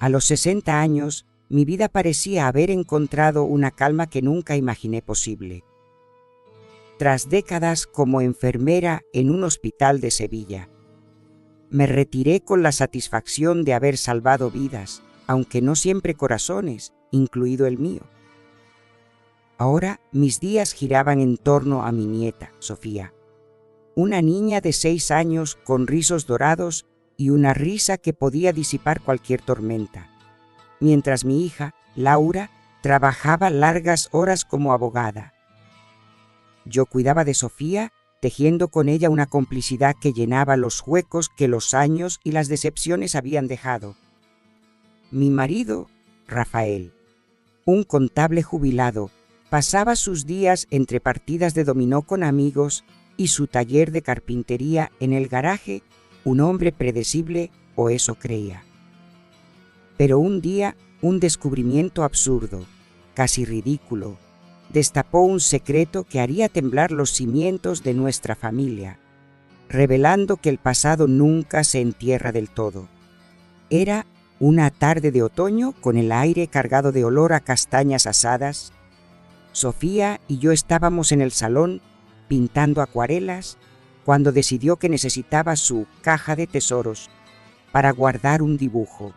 A los 60 años, mi vida parecía haber encontrado una calma que nunca imaginé posible. Tras décadas como enfermera en un hospital de Sevilla, me retiré con la satisfacción de haber salvado vidas, aunque no siempre corazones, incluido el mío. Ahora mis días giraban en torno a mi nieta, Sofía, una niña de 6 años con rizos dorados y una risa que podía disipar cualquier tormenta, mientras mi hija, Laura, trabajaba largas horas como abogada. Yo cuidaba de Sofía, tejiendo con ella una complicidad que llenaba los huecos que los años y las decepciones habían dejado. Mi marido, Rafael, un contable jubilado, pasaba sus días entre partidas de dominó con amigos y su taller de carpintería en el garaje, un hombre predecible, o eso creía. Pero un día, un descubrimiento absurdo, casi ridículo, destapó un secreto que haría temblar los cimientos de nuestra familia, revelando que el pasado nunca se entierra del todo. Era una tarde de otoño con el aire cargado de olor a castañas asadas. Sofía y yo estábamos en el salón pintando acuarelas cuando decidió que necesitaba su caja de tesoros para guardar un dibujo.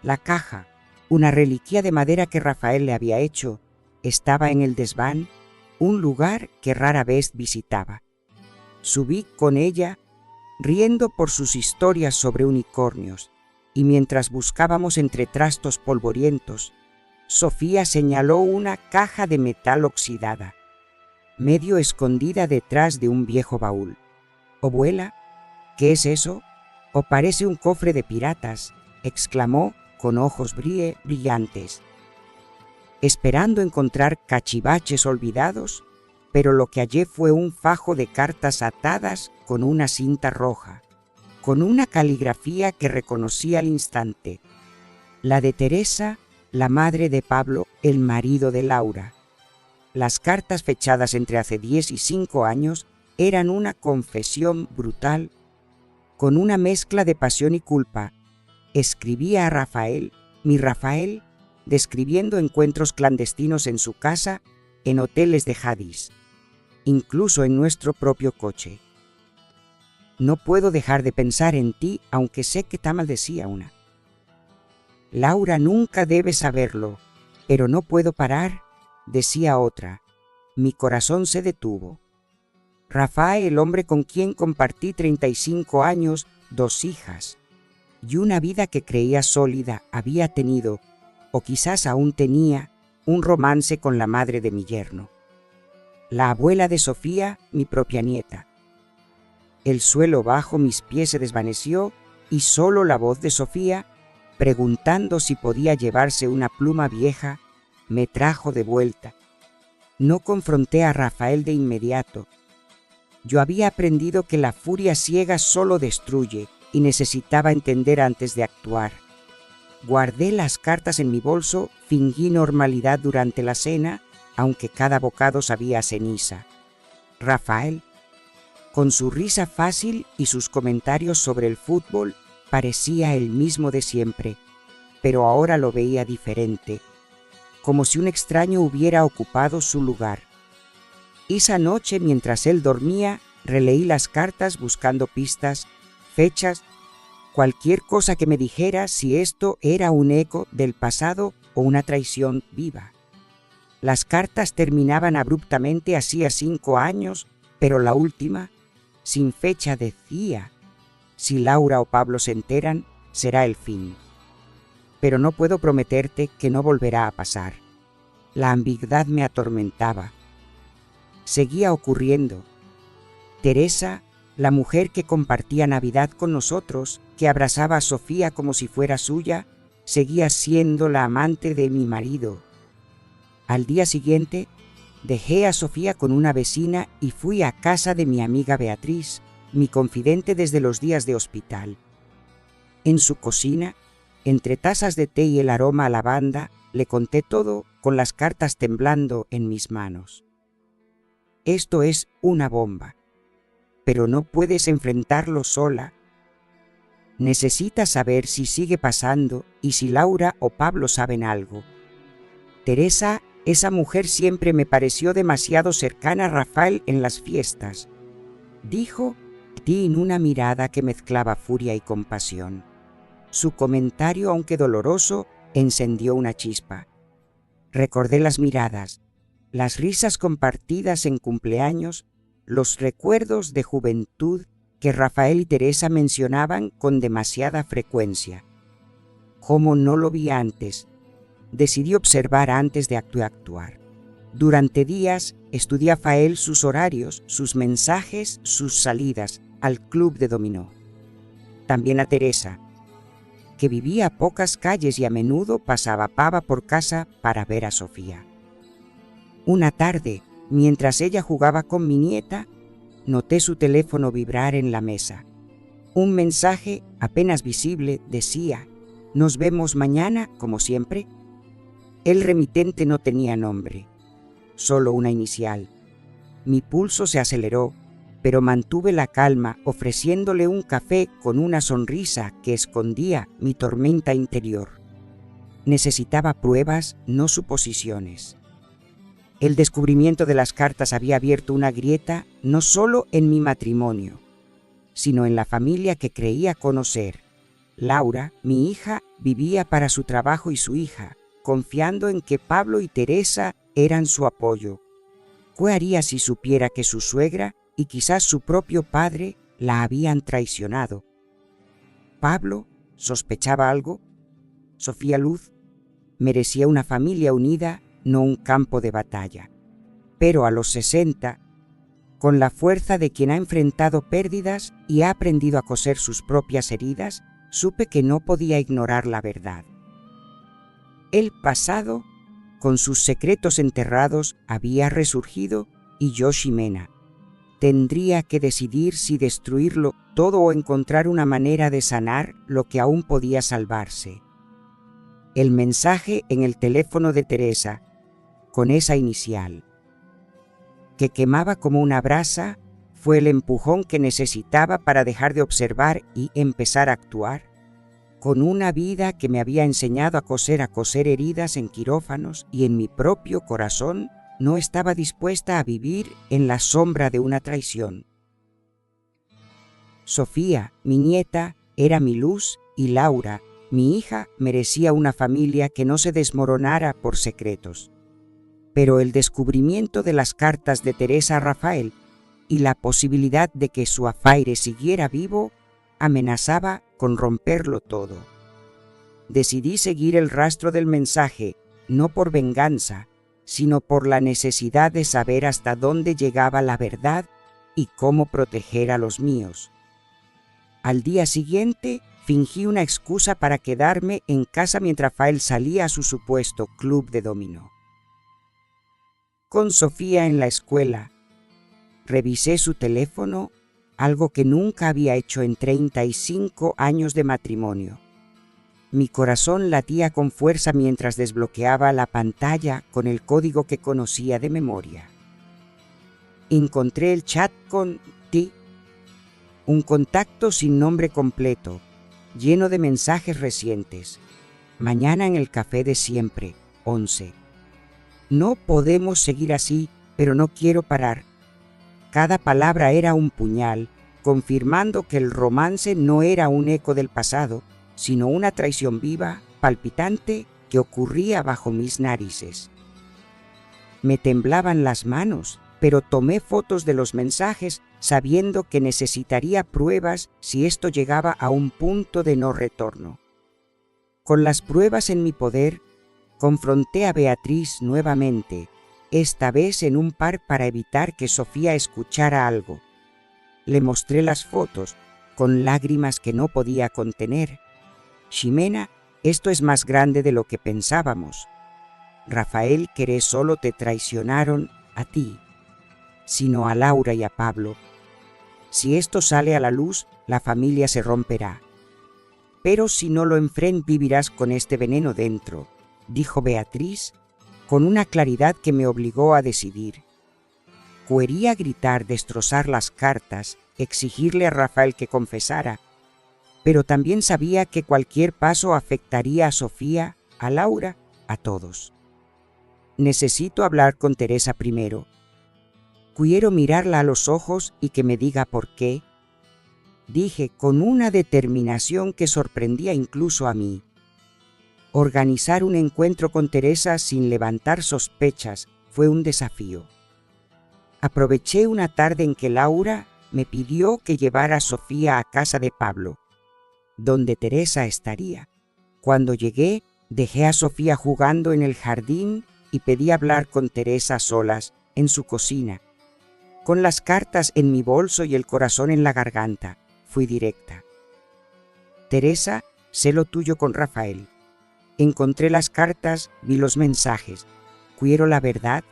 La caja, una reliquia de madera que Rafael le había hecho, estaba en el desván, un lugar que rara vez visitaba. Subí con ella, riendo por sus historias sobre unicornios, y mientras buscábamos entre trastos polvorientos, Sofía señaló una caja de metal oxidada, medio escondida detrás de un viejo baúl. «Abuela, ¿qué es eso? ¿O parece un cofre de piratas?», exclamó con ojos brillantes, esperando encontrar cachivaches olvidados, pero lo que hallé fue un fajo de cartas atadas con una cinta roja, con una caligrafía que reconocí al instante, la de Teresa, la madre de Pablo, el marido de Laura. Las cartas fechadas entre hace 10 y 5 años eran una confesión brutal, con una mezcla de pasión y culpa. Escribía a Rafael, mi Rafael, describiendo encuentros clandestinos en su casa, en hoteles de Jádiz, incluso en nuestro propio coche. «No puedo dejar de pensar en ti, aunque sé que te maldecía una. Laura nunca debe saberlo, pero no puedo parar», decía otra. Mi corazón se detuvo. Rafael, el hombre con quien compartí 35 años, 2 hijas, y una vida que creía sólida, había tenido, o quizás aún tenía, un romance con la madre de mi yerno, la abuela de Sofía, mi propia nieta. El suelo bajo mis pies se desvaneció y solo la voz de Sofía, preguntando si podía llevarse una pluma vieja, me trajo de vuelta. No confronté a Rafael de inmediato. Yo había aprendido que la furia ciega solo destruye y necesitaba entender antes de actuar. Guardé las cartas en mi bolso, fingí normalidad durante la cena, aunque cada bocado sabía a ceniza. Rafael, con su risa fácil y sus comentarios sobre el fútbol, parecía el mismo de siempre, pero ahora lo veía diferente, como si un extraño hubiera ocupado su lugar. Esa noche, mientras él dormía, releí las cartas buscando pistas, fechas, cualquier cosa que me dijera si esto era un eco del pasado o una traición viva. Las cartas terminaban abruptamente hacía 5 años, pero la última, sin fecha, decía: «Si Laura o Pablo se enteran, será el fin. Pero no puedo prometerte que no volverá a pasar». La ambigüedad me atormentaba. Seguía ocurriendo. Teresa, la mujer que compartía Navidad con nosotros, que abrazaba a Sofía como si fuera suya, seguía siendo la amante de mi marido. Al día siguiente, dejé a Sofía con una vecina y fui a casa de mi amiga Beatriz, mi confidente desde los días de hospital. En su cocina, entre tazas de té y el aroma a lavanda, le conté todo con las cartas temblando en mis manos. «Esto es una bomba, pero no puedes enfrentarlo sola. Necesita saber si sigue pasando y si Laura o Pablo saben algo. Teresa, esa mujer siempre me pareció demasiado cercana a Rafael en las fiestas, dijo en una mirada que mezclaba furia y compasión. Su comentario, aunque doloroso, encendió una chispa. Recordé las miradas, las risas compartidas en cumpleaños, los recuerdos de juventud que Rafael y Teresa mencionaban con demasiada frecuencia. Como no lo vi antes, decidí observar antes de actuar. Durante días estudié a Rafael sus horarios, sus mensajes, sus salidas al club de dominó. También a Teresa, que vivía a pocas calles y a menudo pasaba pava por casa para ver a Sofía. Una tarde, mientras ella jugaba con mi nieta, noté su teléfono vibrar en la mesa. Un mensaje apenas visible decía: «Nos vemos mañana, como siempre». El remitente no tenía nombre, solo una inicial. Mi pulso se aceleró, pero mantuve la calma ofreciéndole un café con una sonrisa que escondía mi tormenta interior. Necesitaba pruebas, no suposiciones. El descubrimiento de las cartas había abierto una grieta no solo en mi matrimonio, sino en la familia que creía conocer. Laura, mi hija, vivía para su trabajo y su hija, confiando en que Pablo y Teresa eran su apoyo. ¿Qué haría si supiera que su suegra y quizás su propio padre la habían traicionado? ¿Pablo sospechaba algo? ¿Sofía Luz merecía una familia unida, no un campo de batalla? Pero a los 60, con la fuerza de quien ha enfrentado pérdidas y ha aprendido a coser sus propias heridas, supe que no podía ignorar la verdad. El pasado, con sus secretos enterrados, había resurgido y yo, Ximena, tendría que decidir si destruirlo todo o encontrar una manera de sanar lo que aún podía salvarse. El mensaje en el teléfono de Teresa, con esa inicial, que quemaba como una brasa, fue el empujón que necesitaba para dejar de observar y empezar a actuar. Con una vida que me había enseñado a coser heridas en quirófanos y en mi propio corazón, no estaba dispuesta a vivir en la sombra de una traición. Sofía, mi nieta, era mi luz y Laura, mi hija, merecía una familia que no se desmoronara por secretos. Pero el descubrimiento de las cartas de Teresa a Rafael y la posibilidad de que su afaire siguiera vivo amenazaba con romperlo todo. Decidí seguir el rastro del mensaje, no por venganza, sino por la necesidad de saber hasta dónde llegaba la verdad y cómo proteger a los míos. Al día siguiente, fingí una excusa para quedarme en casa mientras Rafael salía a su supuesto club de dominó. Con Sofía en la escuela, revisé su teléfono, algo que nunca había hecho en 35 años de matrimonio. Mi corazón latía con fuerza mientras desbloqueaba la pantalla con el código que conocía de memoria. Encontré el chat con Ti, un contacto sin nombre completo, lleno de mensajes recientes. Mañana en el café de siempre, 11. No podemos seguir así, pero no quiero parar. Cada palabra era un puñal, confirmando que el romance no era un eco del pasado, sino una traición viva, palpitante, que ocurría bajo mis narices. Me temblaban las manos, pero tomé fotos de los mensajes, sabiendo que necesitaría pruebas si esto llegaba a un punto de no retorno. Con las pruebas en mi poder, confronté a Beatriz nuevamente, esta vez en un par para evitar que Sofía escuchara algo. Le mostré las fotos, con lágrimas que no podía contener. Ximena, esto es más grande de lo que pensábamos. Rafael, que solo te traicionaron a ti, sino a Laura y a Pablo. Si esto sale a la luz, la familia se romperá. Pero si no lo enfrentas, vivirás con este veneno dentro, dijo Beatriz, con una claridad que me obligó a decidir. Quería gritar, destrozar las cartas, exigirle a Rafael que confesara, pero también sabía que cualquier paso afectaría a Sofía, a Laura, a todos. Necesito hablar con Teresa primero. Quiero mirarla a los ojos y que me diga por qué, dije con una determinación que sorprendía incluso a mí. Organizar un encuentro con Teresa sin levantar sospechas fue un desafío. Aproveché una tarde en que Laura me pidió que llevara a Sofía a casa de Pablo, donde Teresa estaría. Cuando llegué, dejé a Sofía jugando en el jardín y pedí hablar con Teresa a solas en su cocina. Con las cartas en mi bolso y el corazón en la garganta, fui directa. Teresa, sé lo tuyo con Rafael. Encontré las cartas, vi los mensajes. ¿Quiero la verdad?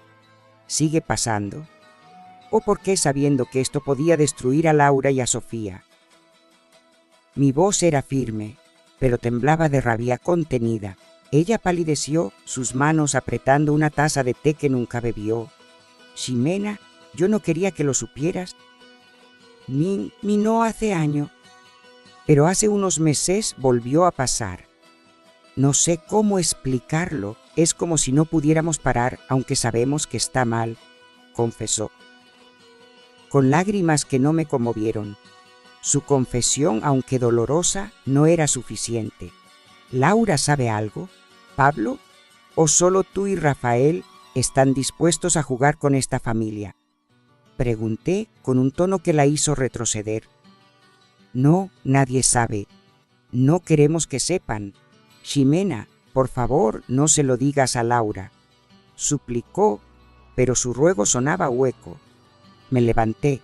¿Sigue pasando? ¿O por qué sabiendo que esto podía destruir a Laura y a Sofía? Mi voz era firme, pero temblaba de rabia contenida. Ella palideció, sus manos apretando una taza de té que nunca bebió. Ximena, yo no quería que lo supieras. Mi no hace año. Pero hace unos meses volvió a pasar. No sé cómo explicarlo, es como si no pudiéramos parar, aunque sabemos que está mal, confesó. Con lágrimas que no me conmovieron. Su confesión, aunque dolorosa, no era suficiente. ¿Laura sabe algo? ¿Pablo? ¿O solo tú y Rafael están dispuestos a jugar con esta familia? Pregunté con un tono que la hizo retroceder. No, nadie sabe. No queremos que sepan. Ximena, por favor, no se lo digas a Laura. Suplicó, pero su ruego sonaba hueco. Me levanté,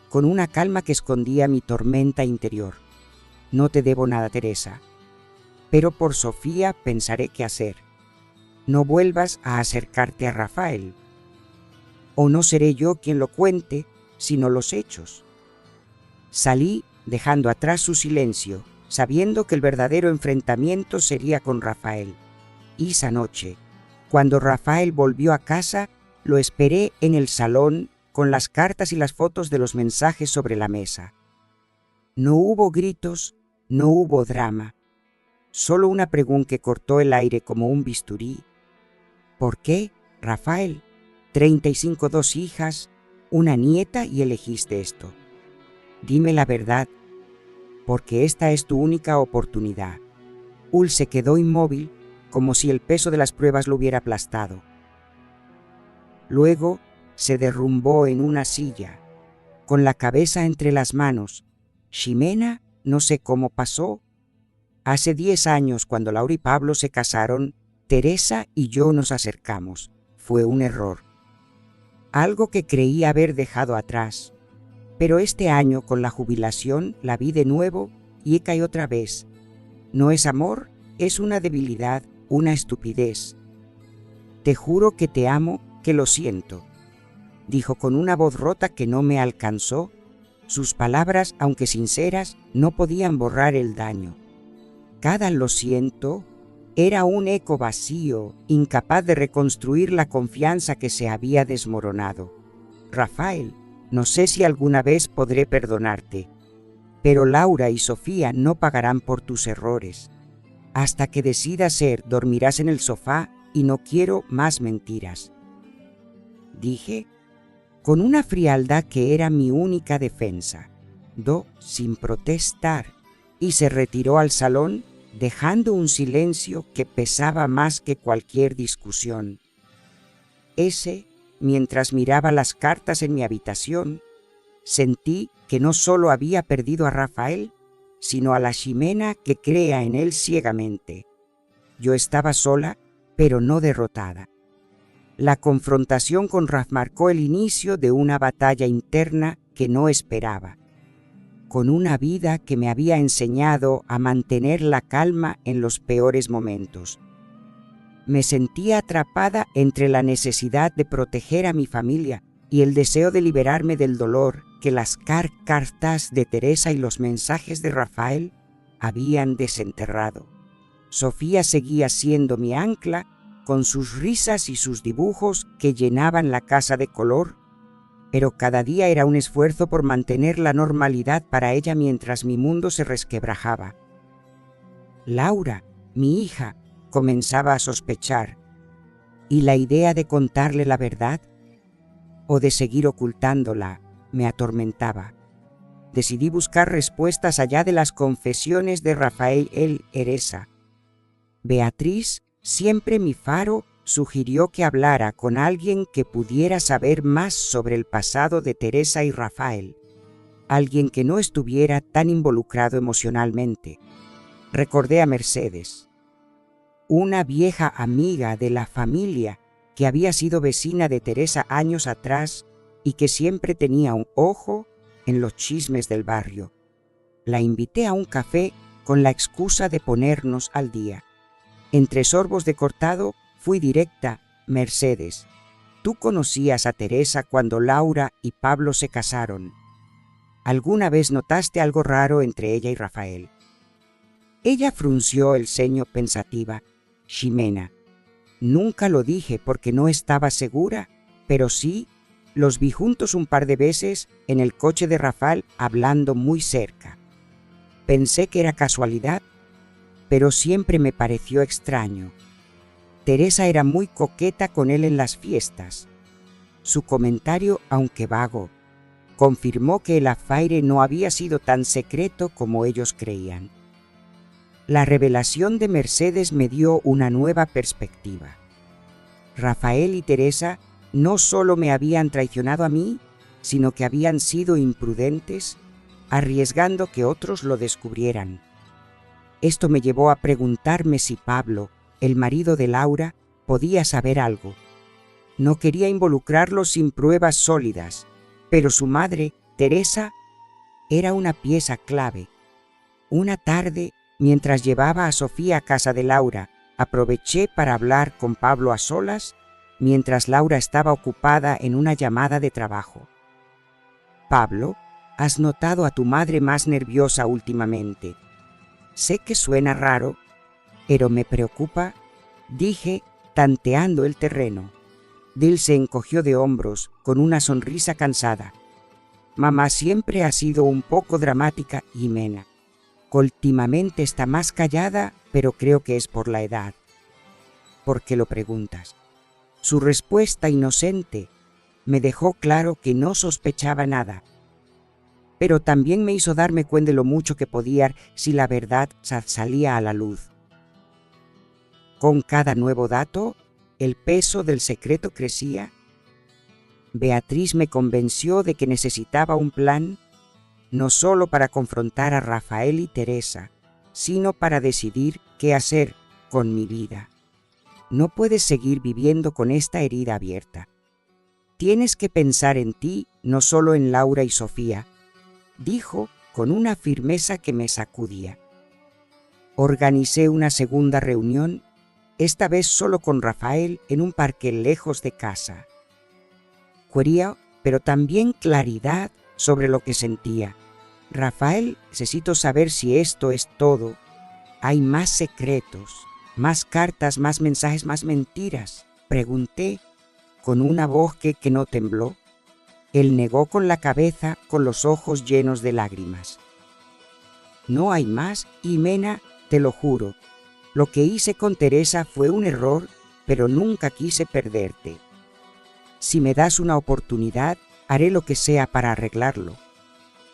con una calma que escondía mi tormenta interior. No te debo nada, Teresa. Pero por Sofía pensaré qué hacer. No vuelvas a acercarte a Rafael. O no seré yo quien lo cuente, sino los hechos. Salí dejando atrás su silencio, sabiendo que el verdadero enfrentamiento sería con Rafael. Y esa noche, cuando Rafael volvió a casa, lo esperé en el salón con las cartas y las fotos de los mensajes sobre la mesa. No hubo gritos, no hubo drama. Solo una pregunta que cortó el aire como un bisturí. ¿Por qué, Rafael? 35, 2 hijas, una nieta y elegiste esto. Dime la verdad, porque esta es tu única oportunidad. Ul se quedó inmóvil, como si el peso de las pruebas lo hubiera aplastado. Luego se derrumbó en una silla, con la cabeza entre las manos. Ximena, no sé cómo pasó. Hace 10 años, cuando Laura y Pablo se casaron, Teresa y yo nos acercamos. Fue un error. Algo que creí haber dejado atrás. Pero este año, con la jubilación, la vi de nuevo y he caído otra vez. No es amor, es una debilidad, una estupidez. Te juro que te amo, que lo siento, dijo con una voz rota que no me alcanzó. Sus palabras, aunque sinceras, no podían borrar el daño. Cada lo siento era un eco vacío, incapaz de reconstruir la confianza que se había desmoronado. Rafael, no sé si alguna vez podré perdonarte, pero Laura y Sofía no pagarán por tus errores. Hasta que decidas ser, dormirás en el sofá y no quiero más mentiras. Dije, con una frialdad que era mi única defensa. Sin protestar, y se retiró al salón, dejando un silencio que pesaba más que cualquier discusión. Mientras miraba las cartas en mi habitación, sentí que no solo había perdido a Rafael, sino a la Ximena que crea en él ciegamente. Yo estaba sola, pero no derrotada. La confrontación con Raf marcó el inicio de una batalla interna que no esperaba, con una vida que me había enseñado a mantener la calma en los peores momentos. Me sentía atrapada entre la necesidad de proteger a mi familia y el deseo de liberarme del dolor que las cartas de Teresa y los mensajes de Rafael habían desenterrado. Sofía seguía siendo mi ancla, con sus risas y sus dibujos que llenaban la casa de color, pero cada día era un esfuerzo por mantener la normalidad para ella mientras mi mundo se resquebrajaba. Laura, mi hija, comenzaba a sospechar, y la idea de contarle la verdad o de seguir ocultándola me atormentaba. Decidí buscar respuestas allá de las confesiones de Rafael Teresa. Beatriz, siempre mi faro, sugirió que hablara con alguien que pudiera saber más sobre el pasado de Teresa y Rafael, alguien que no estuviera tan involucrado emocionalmente. Recordé a Mercedes, una vieja amiga de la familia que había sido vecina de Teresa años atrás y que siempre tenía un ojo en los chismes del barrio. La invité a un café con la excusa de ponernos al día. Entre sorbos de cortado fui directa: Mercedes, tú conocías a Teresa cuando Laura y Pablo se casaron. ¿Alguna vez notaste algo raro entre ella y Rafael? Ella frunció el ceño pensativa. Ximena, nunca lo dije porque no estaba segura, pero sí, los vi juntos un par de veces en el coche de Rafael hablando muy cerca. Pensé que era casualidad, pero siempre me pareció extraño. Teresa era muy coqueta con él en las fiestas. Su comentario, aunque vago, confirmó que el affaire no había sido tan secreto como ellos creían. La revelación de Mercedes me dio una nueva perspectiva. Rafael y Teresa no solo me habían traicionado a mí, sino que habían sido imprudentes, arriesgando que otros lo descubrieran. Esto me llevó a preguntarme si Pablo, el marido de Laura, podía saber algo. No quería involucrarlo sin pruebas sólidas, pero su madre, Teresa, era una pieza clave. Una tarde, mientras llevaba a Sofía a casa de Laura, aproveché para hablar con Pablo a solas, mientras Laura estaba ocupada en una llamada de trabajo. Pablo, has notado a tu madre más nerviosa últimamente. Sé que suena raro, pero me preocupa, dije, tanteando el terreno. Dil se encogió de hombros con una sonrisa cansada. Mamá siempre ha sido un poco dramática, Ximena. Últimamente está más callada, pero creo que es por la edad. ¿Por qué lo preguntas? Su respuesta inocente me dejó claro que no sospechaba nada, pero también me hizo darme cuenta de lo mucho que podía si la verdad salía a la luz. Con cada nuevo dato, el peso del secreto crecía. Beatriz me convenció de que necesitaba un plan, no solo para confrontar a Rafael y Teresa, sino para decidir qué hacer con mi vida. No puedes seguir viviendo con esta herida abierta. Tienes que pensar en ti, no solo en Laura y Sofía, dijo con una firmeza que me sacudía. Organicé una segunda reunión, esta vez solo con Rafael, en un parque lejos de casa. Quería, pero también claridad sobre lo que sentía. Rafael, necesito saber si esto es todo. ¿Hay más secretos, más cartas, más mensajes, más mentiras? Pregunté con una voz que no tembló. Él negó con la cabeza, con los ojos llenos de lágrimas. No hay más, Ximena, te lo juro. Lo que hice con Teresa fue un error, pero nunca quise perderte. Si me das una oportunidad, haré lo que sea para arreglarlo.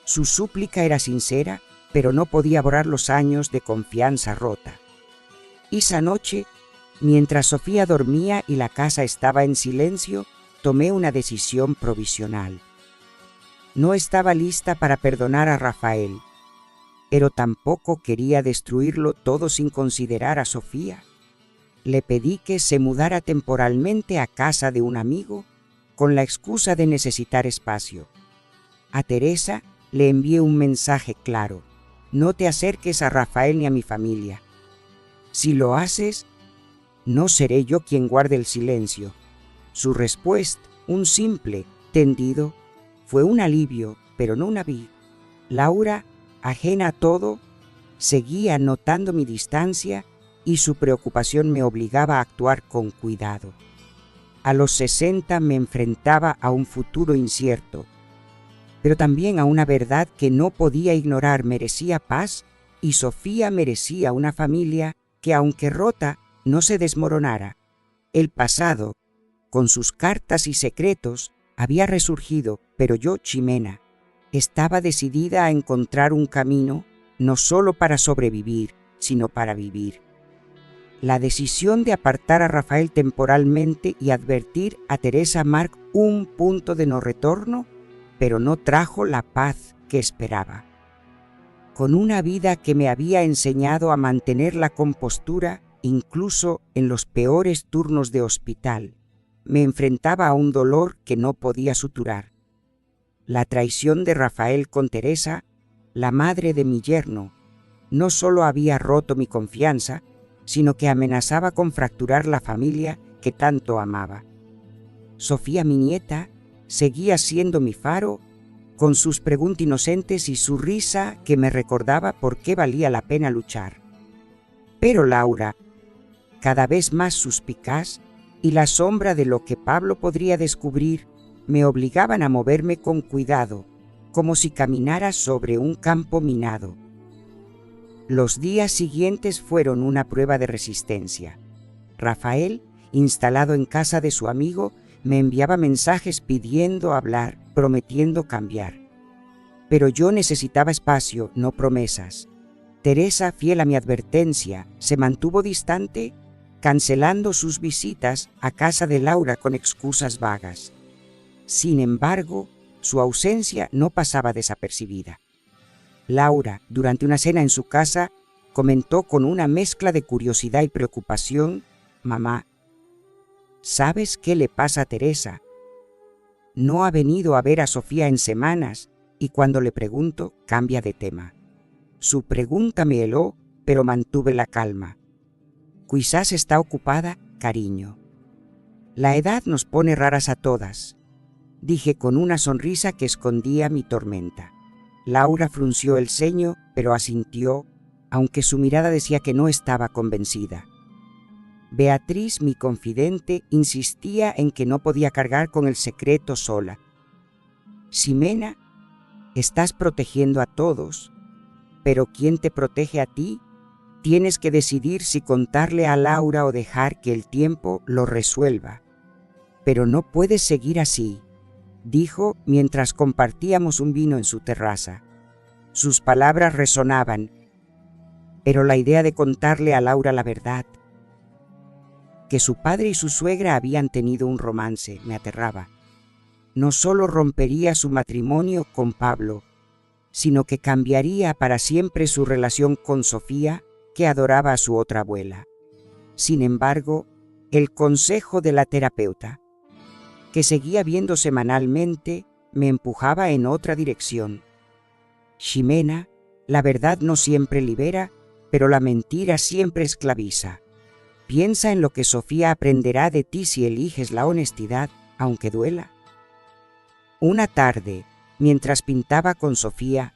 Su súplica era sincera, pero no podía borrar los años de confianza rota. Esa noche, mientras Sofía dormía y la casa estaba en silencio, tomé una decisión provisional. No estaba lista para perdonar a Rafael, pero tampoco quería destruirlo todo sin considerar a Sofía. Le pedí que se mudara temporalmente a casa de un amigo con la excusa de necesitar espacio. A Teresa le envié un mensaje claro: no te acerques a Rafael ni a mi familia. Si lo haces, no seré yo quien guarde el silencio. Su respuesta, un simple tendido, fue un alivio, pero no una vi. Laura, ajena a todo, seguía notando mi distancia y su preocupación me obligaba a actuar con cuidado. A los 60 me enfrentaba a un futuro incierto, pero también a una verdad que no podía ignorar. Merecía paz y Sofía merecía una familia que, aunque rota, no se desmoronara. El pasado, con sus cartas y secretos, había resurgido, pero yo, Ximena, estaba decidida a encontrar un camino, no solo para sobrevivir, sino para vivir. La decisión de apartar a Rafael temporalmente y advertir a Teresa marcó un punto de no retorno, pero no trajo la paz que esperaba. Con una vida que me había enseñado a mantener la compostura, incluso en los peores turnos de hospital, me enfrentaba a un dolor que no podía suturar. La traición de Rafael con Teresa, la madre de mi yerno, no solo había roto mi confianza, sino que amenazaba con fracturar la familia que tanto amaba. Sofía, mi nieta, seguía siendo mi faro, con sus preguntas inocentes y su risa que me recordaba por qué valía la pena luchar. Pero Laura, cada vez más suspicaz, y la sombra de lo que Pablo podría descubrir, me obligaban a moverme con cuidado, como si caminara sobre un campo minado. Los días siguientes fueron una prueba de resistencia. Rafael, instalado en casa de su amigo, me enviaba mensajes pidiendo hablar, prometiendo cambiar. Pero yo necesitaba espacio, no promesas. Teresa, fiel a mi advertencia, se mantuvo distante, cancelando sus visitas a casa de Laura con excusas vagas. Sin embargo, su ausencia no pasaba desapercibida. Laura, durante una cena en su casa, comentó con una mezcla de curiosidad y preocupación: «Mamá, ¿sabes qué le pasa a Teresa? No ha venido a ver a Sofía en semanas», y cuando le pregunto, cambia de tema. Su pregunta me heló, pero mantuve la calma. «Quizás está ocupada, cariño. La edad nos pone raras a todas», dije con una sonrisa que escondía mi tormenta. Laura frunció el ceño, pero asintió, aunque su mirada decía que no estaba convencida. Beatriz, mi confidente, insistía en que no podía cargar con el secreto sola. «Ximena, estás protegiendo a todos, pero ¿quién te protege a ti? Tienes que decidir si contarle a Laura o dejar que el tiempo lo resuelva. Pero no puedes seguir así», dijo mientras compartíamos un vino en su terraza. Sus palabras resonaban, pero la idea de contarle a Laura la verdad, que su padre y su suegra habían tenido un romance, me aterraba. No solo rompería su matrimonio con Pablo, sino que cambiaría para siempre su relación con Sofía, que adoraba a su otra abuela. Sin embargo, el consejo de la terapeuta, que seguía viendo semanalmente, me empujaba en otra dirección. «Ximena, la verdad no siempre libera, pero la mentira siempre esclaviza. Piensa en lo que Sofía aprenderá de ti si eliges la honestidad, aunque duela». Una tarde, mientras pintaba con Sofía,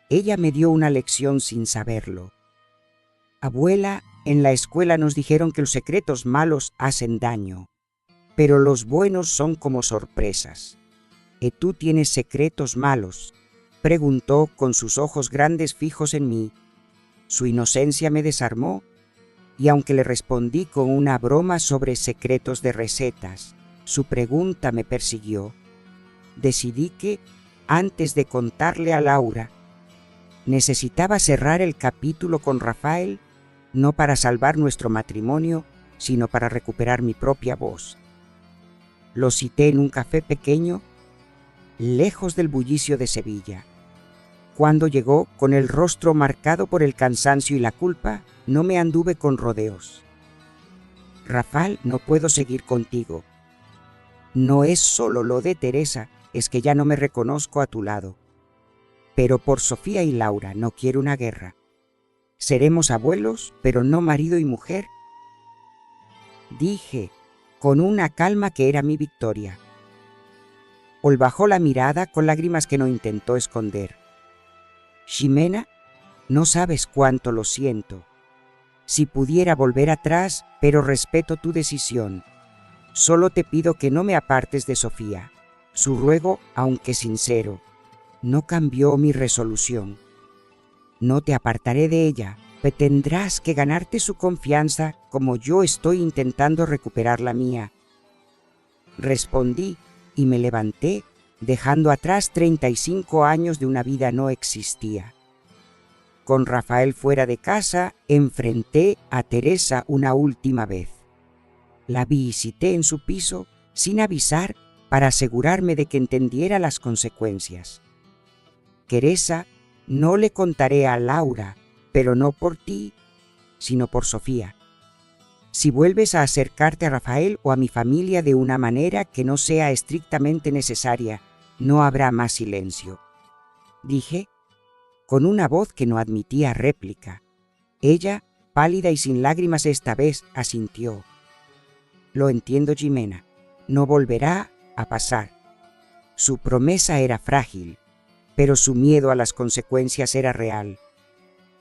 ella me dio una lección sin saberlo. «Abuela, en la escuela nos dijeron que los secretos malos hacen daño, pero los buenos son como sorpresas. ¿Y tú tienes secretos malos?», preguntó con sus ojos grandes fijos en mí. Su inocencia me desarmó, y aunque le respondí con una broma sobre secretos de recetas, su pregunta me persiguió. Decidí que, antes de contarle a Laura, necesitaba cerrar el capítulo con Rafael, no para salvar nuestro matrimonio, sino para recuperar mi propia voz. Lo cité en un café pequeño, lejos del bullicio de Sevilla. Cuando llegó, con el rostro marcado por el cansancio y la culpa, no me anduve con rodeos. «Rafael, no puedo seguir contigo. No es solo lo de Teresa, es que ya no me reconozco a tu lado. Pero por Sofía y Laura no quiero una guerra. Seremos abuelos, pero no marido y mujer», dije, con una calma que era mi victoria. Él bajó la mirada con lágrimas que no intentó esconder. «Ximena, no sabes cuánto lo siento. Si pudiera volver atrás, pero respeto tu decisión. Solo te pido que no me apartes de Sofía. Su ruego, aunque sincero, no cambió mi resolución. No te apartaré de ella, pero tendrás que ganarte su confianza como yo estoy intentando recuperar la mía. Respondí y me levanté, dejando atrás 35 años de una vida no existía. Con Rafael fuera de casa, enfrenté a Teresa una última vez. La visité en su piso sin avisar para asegurarme de que entendiera las consecuencias. Teresa, no le contaré a Laura, pero no por ti, sino por Sofía. Si vuelves a acercarte a Rafael o a mi familia de una manera que no sea estrictamente necesaria, no habrá más silencio. Dije, con una voz que no admitía réplica. Ella, pálida y sin lágrimas esta vez, asintió. Lo entiendo, Jimena. No volverá a pasar. Su promesa era frágil, pero su miedo a las consecuencias era real.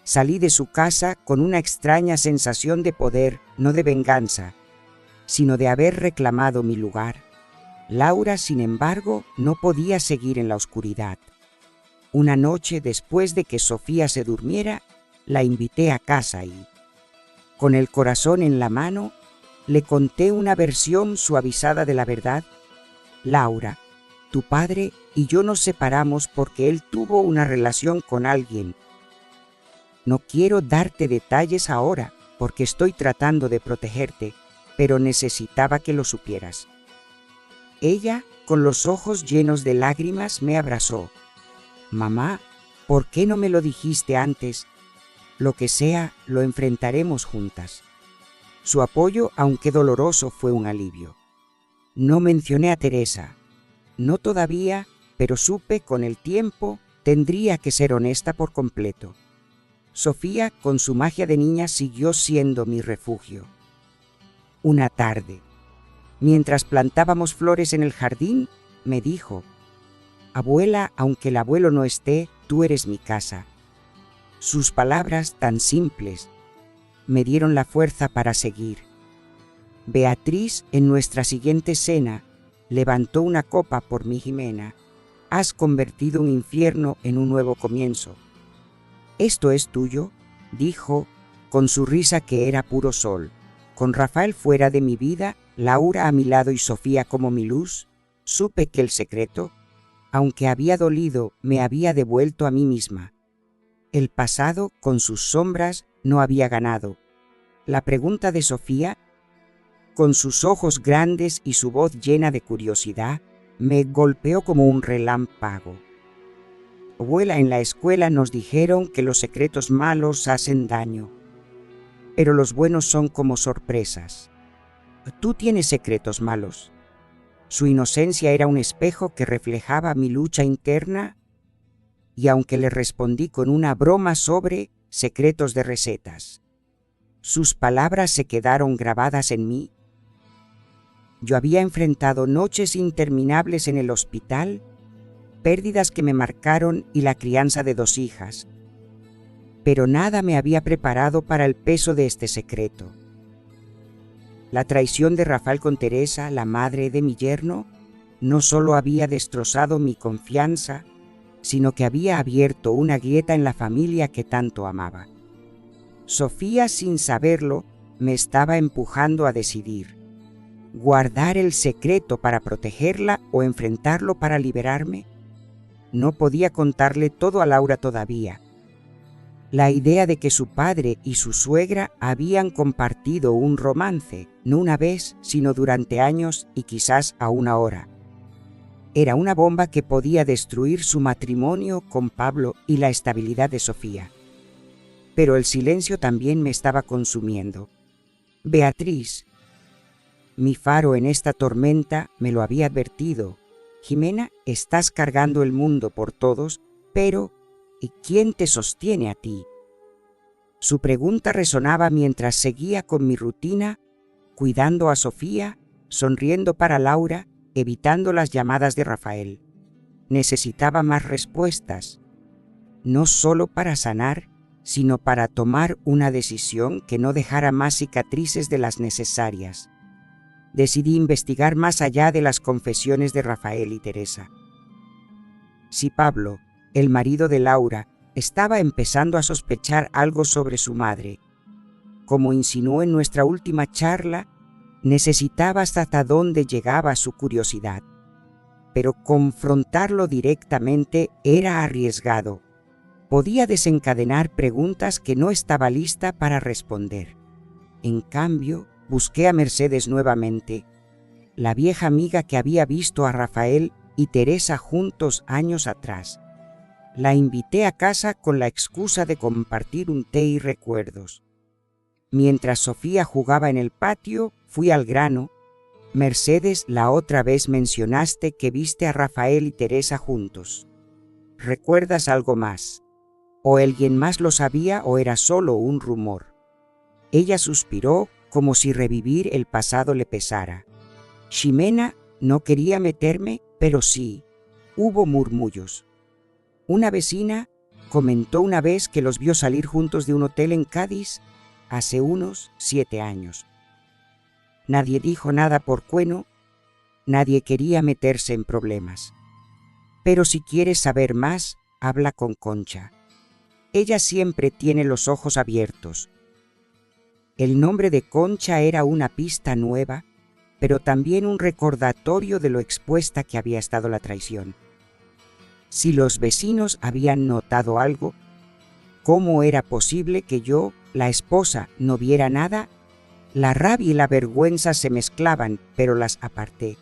Salí de su casa con una extraña sensación de poder, no de venganza, sino de haber reclamado mi lugar. Laura, sin embargo, no podía seguir en la oscuridad. Una noche, después de que Sofía se durmiera, la invité a casa y, con el corazón en la mano, le conté una versión suavizada de la verdad. Laura, tu padre y yo nos separamos porque él tuvo una relación con alguien. No quiero darte detalles ahora porque estoy tratando de protegerte, pero necesitaba que lo supieras. Ella, con los ojos llenos de lágrimas, me abrazó. Mamá, ¿por qué no me lo dijiste antes? Lo que sea, lo enfrentaremos juntas. Su apoyo, aunque doloroso, fue un alivio. No mencioné a Teresa. No todavía, pero supe con el tiempo tendría que ser honesta por completo. Sofía, con su magia de niña, siguió siendo mi refugio. Una tarde, mientras plantábamos flores en el jardín, me dijo: Abuela, aunque el abuelo no esté, tú eres mi casa. Sus palabras tan simples me dieron la fuerza para seguir. Beatriz, en nuestra siguiente cena, levantó una copa por mi Jimena. Has convertido un infierno en un nuevo comienzo. ¿Esto es tuyo?, dijo, con su risa que era puro sol. Con Rafael fuera de mi vida, Laura a mi lado y Sofía como mi luz, supe que el secreto, aunque había dolido, me había devuelto a mí misma. El pasado, con sus sombras, no había ganado. La pregunta de Sofía, con sus ojos grandes y su voz llena de curiosidad, me golpeó como un relámpago. Abuela, en la escuela nos dijeron que los secretos malos hacen daño, pero los buenos son como sorpresas. Tú tienes secretos malos. Su inocencia era un espejo que reflejaba mi lucha interna, y aunque le respondí con una broma sobre secretos de recetas, sus palabras se quedaron grabadas en mí. Yo había enfrentado noches interminables en el hospital, pérdidas que me marcaron y la crianza de 2 hijas, pero nada me había preparado para el peso de este secreto. La traición de Rafael con Teresa, la madre de mi yerno, no solo había destrozado mi confianza, sino que había abierto una grieta en la familia que tanto amaba. Sofía, sin saberlo, me estaba empujando a decidir: ¿guardar el secreto para protegerla o enfrentarlo para liberarme? No podía contarle todo a Laura todavía. La idea de que su padre y su suegra habían compartido un romance, no una vez, sino durante años y quizás aún ahora. Era una bomba que podía destruir su matrimonio con Pablo y la estabilidad de Sofía. Pero el silencio también me estaba consumiendo. Beatriz, mi faro en esta tormenta, me lo había advertido. Jimena, estás cargando el mundo por todos, pero ¿y quién te sostiene a ti? Su pregunta resonaba mientras seguía con mi rutina, cuidando a Sofía, sonriendo para Laura, evitando las llamadas de Rafael. Necesitaba más respuestas, no solo para sanar, sino para tomar una decisión que no dejara más cicatrices de las necesarias. decidí investigar más allá de las confesiones de Rafael y Teresa. Si Pablo, el marido de Laura, estaba empezando a sospechar algo sobre su madre, como insinuó en nuestra última charla, necesitaba hasta dónde llegaba su curiosidad. Pero confrontarlo directamente era arriesgado. Podía desencadenar preguntas que no estaba lista para responder. En cambio, busqué a Mercedes nuevamente, la vieja amiga que había visto a Rafael y Teresa juntos años atrás. La invité a casa con la excusa de compartir un té y recuerdos. Mientras Sofía jugaba en el patio, fui al grano. Mercedes, la otra vez mencionaste que viste a Rafael y Teresa juntos. ¿Recuerdas algo más? ¿O alguien más lo sabía o era solo un rumor? Ella suspiró como si revivir el pasado le pesara. Ximena no quería meterme, pero sí, hubo murmullos. Una vecina comentó una vez que los vio salir juntos de un hotel en Cádiz hace unos 7 años. Nadie dijo nada por cueno, nadie quería meterse en problemas. Pero si quieres saber más, habla con Concha. Ella siempre tiene los ojos abiertos. El nombre de Concha era una pista nueva, pero también un recordatorio de lo expuesta que había estado la traición. Si los vecinos habían notado algo, ¿cómo era posible que yo, la esposa, no viera nada? La rabia y la vergüenza se mezclaban, pero las aparté.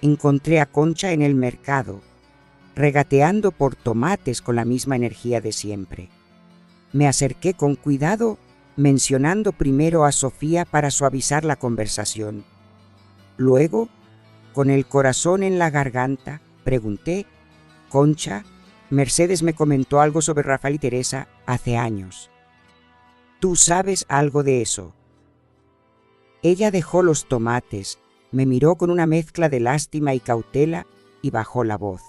Encontré a Concha en el mercado, regateando por tomates con la misma energía de siempre. Me acerqué con cuidado, mencionando primero a Sofía para suavizar la conversación. Luego, con el corazón en la garganta, pregunté: Concha, Mercedes me comentó algo sobre Rafael y Teresa hace años. ¿Tú sabes algo de eso? Ella dejó los tomates, me miró con una mezcla de lástima y cautela y bajó la voz.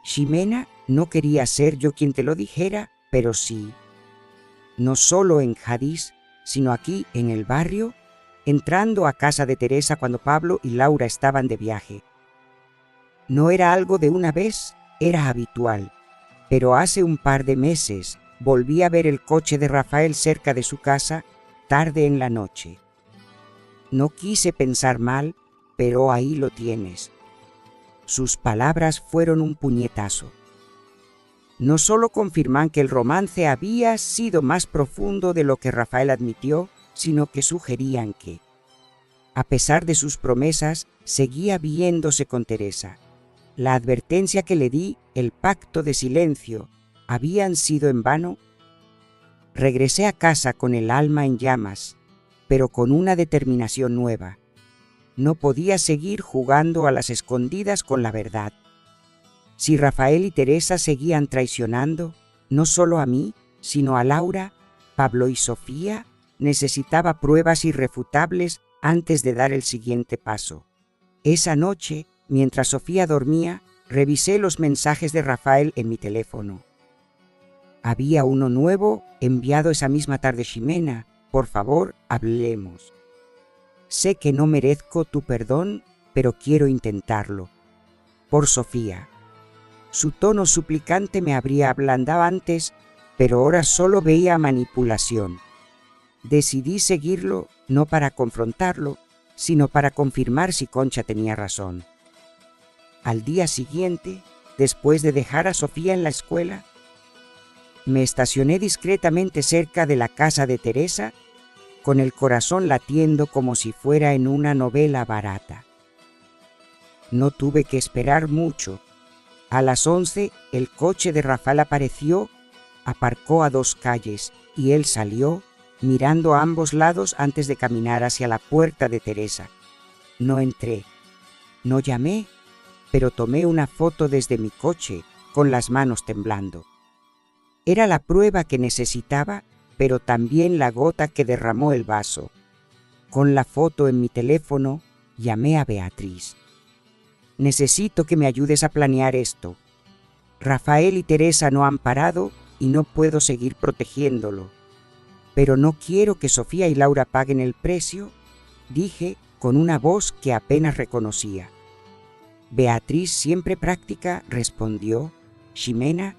Ximena, no quería ser yo quien te lo dijera, pero sí. No solo en Jádiz, sino aquí en el barrio, entrando a casa de Teresa cuando Pablo y Laura estaban de viaje. No era algo de una vez, era habitual, pero hace un par de meses volví a ver el coche de Rafael cerca de su casa tarde en la noche. No quise pensar mal, pero ahí lo tienes. Sus palabras fueron un puñetazo. No solo confirman que el romance había sido más profundo de lo que Rafael admitió, sino que sugerían que, a pesar de sus promesas, seguía viéndose con Teresa. La advertencia que le di, el pacto de silencio, ¿habían sido en vano? Regresé a casa con el alma en llamas, pero con una determinación nueva. No podía seguir jugando a las escondidas con la verdad. Si Rafael y Teresa seguían traicionando, no solo a mí, sino a Laura, Pablo y Sofía, necesitaba pruebas irrefutables antes de dar el siguiente paso. Esa noche, mientras Sofía dormía, revisé los mensajes de Rafael en mi teléfono. Había uno nuevo enviado esa misma tarde: Ximena, por favor, hablemos. Sé que no merezco tu perdón, pero quiero intentarlo. Por Sofía. Su tono suplicante me habría ablandado antes, pero ahora solo veía manipulación. Decidí seguirlo, no para confrontarlo, sino para confirmar si Concha tenía razón. Al día siguiente, después de dejar a Sofía en la escuela, me estacioné discretamente cerca de la casa de Teresa, con el corazón latiendo como si fuera en una novela barata. No tuve que esperar mucho. A las 11, el coche de Rafael apareció, aparcó a 2 calles y él salió, mirando a ambos lados antes de caminar hacia la puerta de Teresa. No entré, no llamé, pero tomé una foto desde mi coche, con las manos temblando. Era la prueba que necesitaba, pero también la gota que derramó el vaso. Con la foto en mi teléfono, llamé a Beatriz. Necesito que me ayudes a planear esto. Rafael y Teresa no han parado y no puedo seguir protegiéndolo. Pero no quiero que Sofía y Laura paguen el precio, dije, con una voz que apenas reconocía. Beatriz, siempre práctica, respondió: Ximena,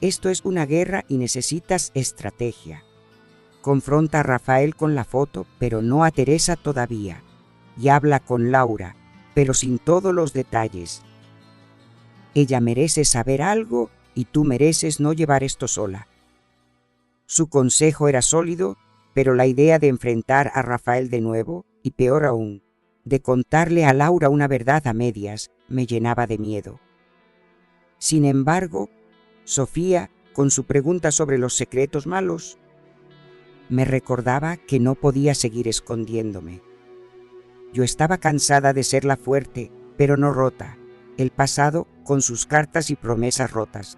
esto es una guerra y necesitas estrategia. Confronta a Rafael con la foto, pero no a Teresa todavía. Y habla con Laura, pero sin todos los detalles. Ella merece saber algo y tú mereces no llevar esto sola. Su consejo era sólido, pero la idea de enfrentar a Rafael de nuevo, y peor aún, de contarle a Laura una verdad a medias, me llenaba de miedo. Sin embargo, Sofía, con su pregunta sobre los secretos malos, me recordaba que no podía seguir escondiéndome. Yo estaba cansada de ser la fuerte, pero no rota. El pasado, con sus cartas y promesas rotas,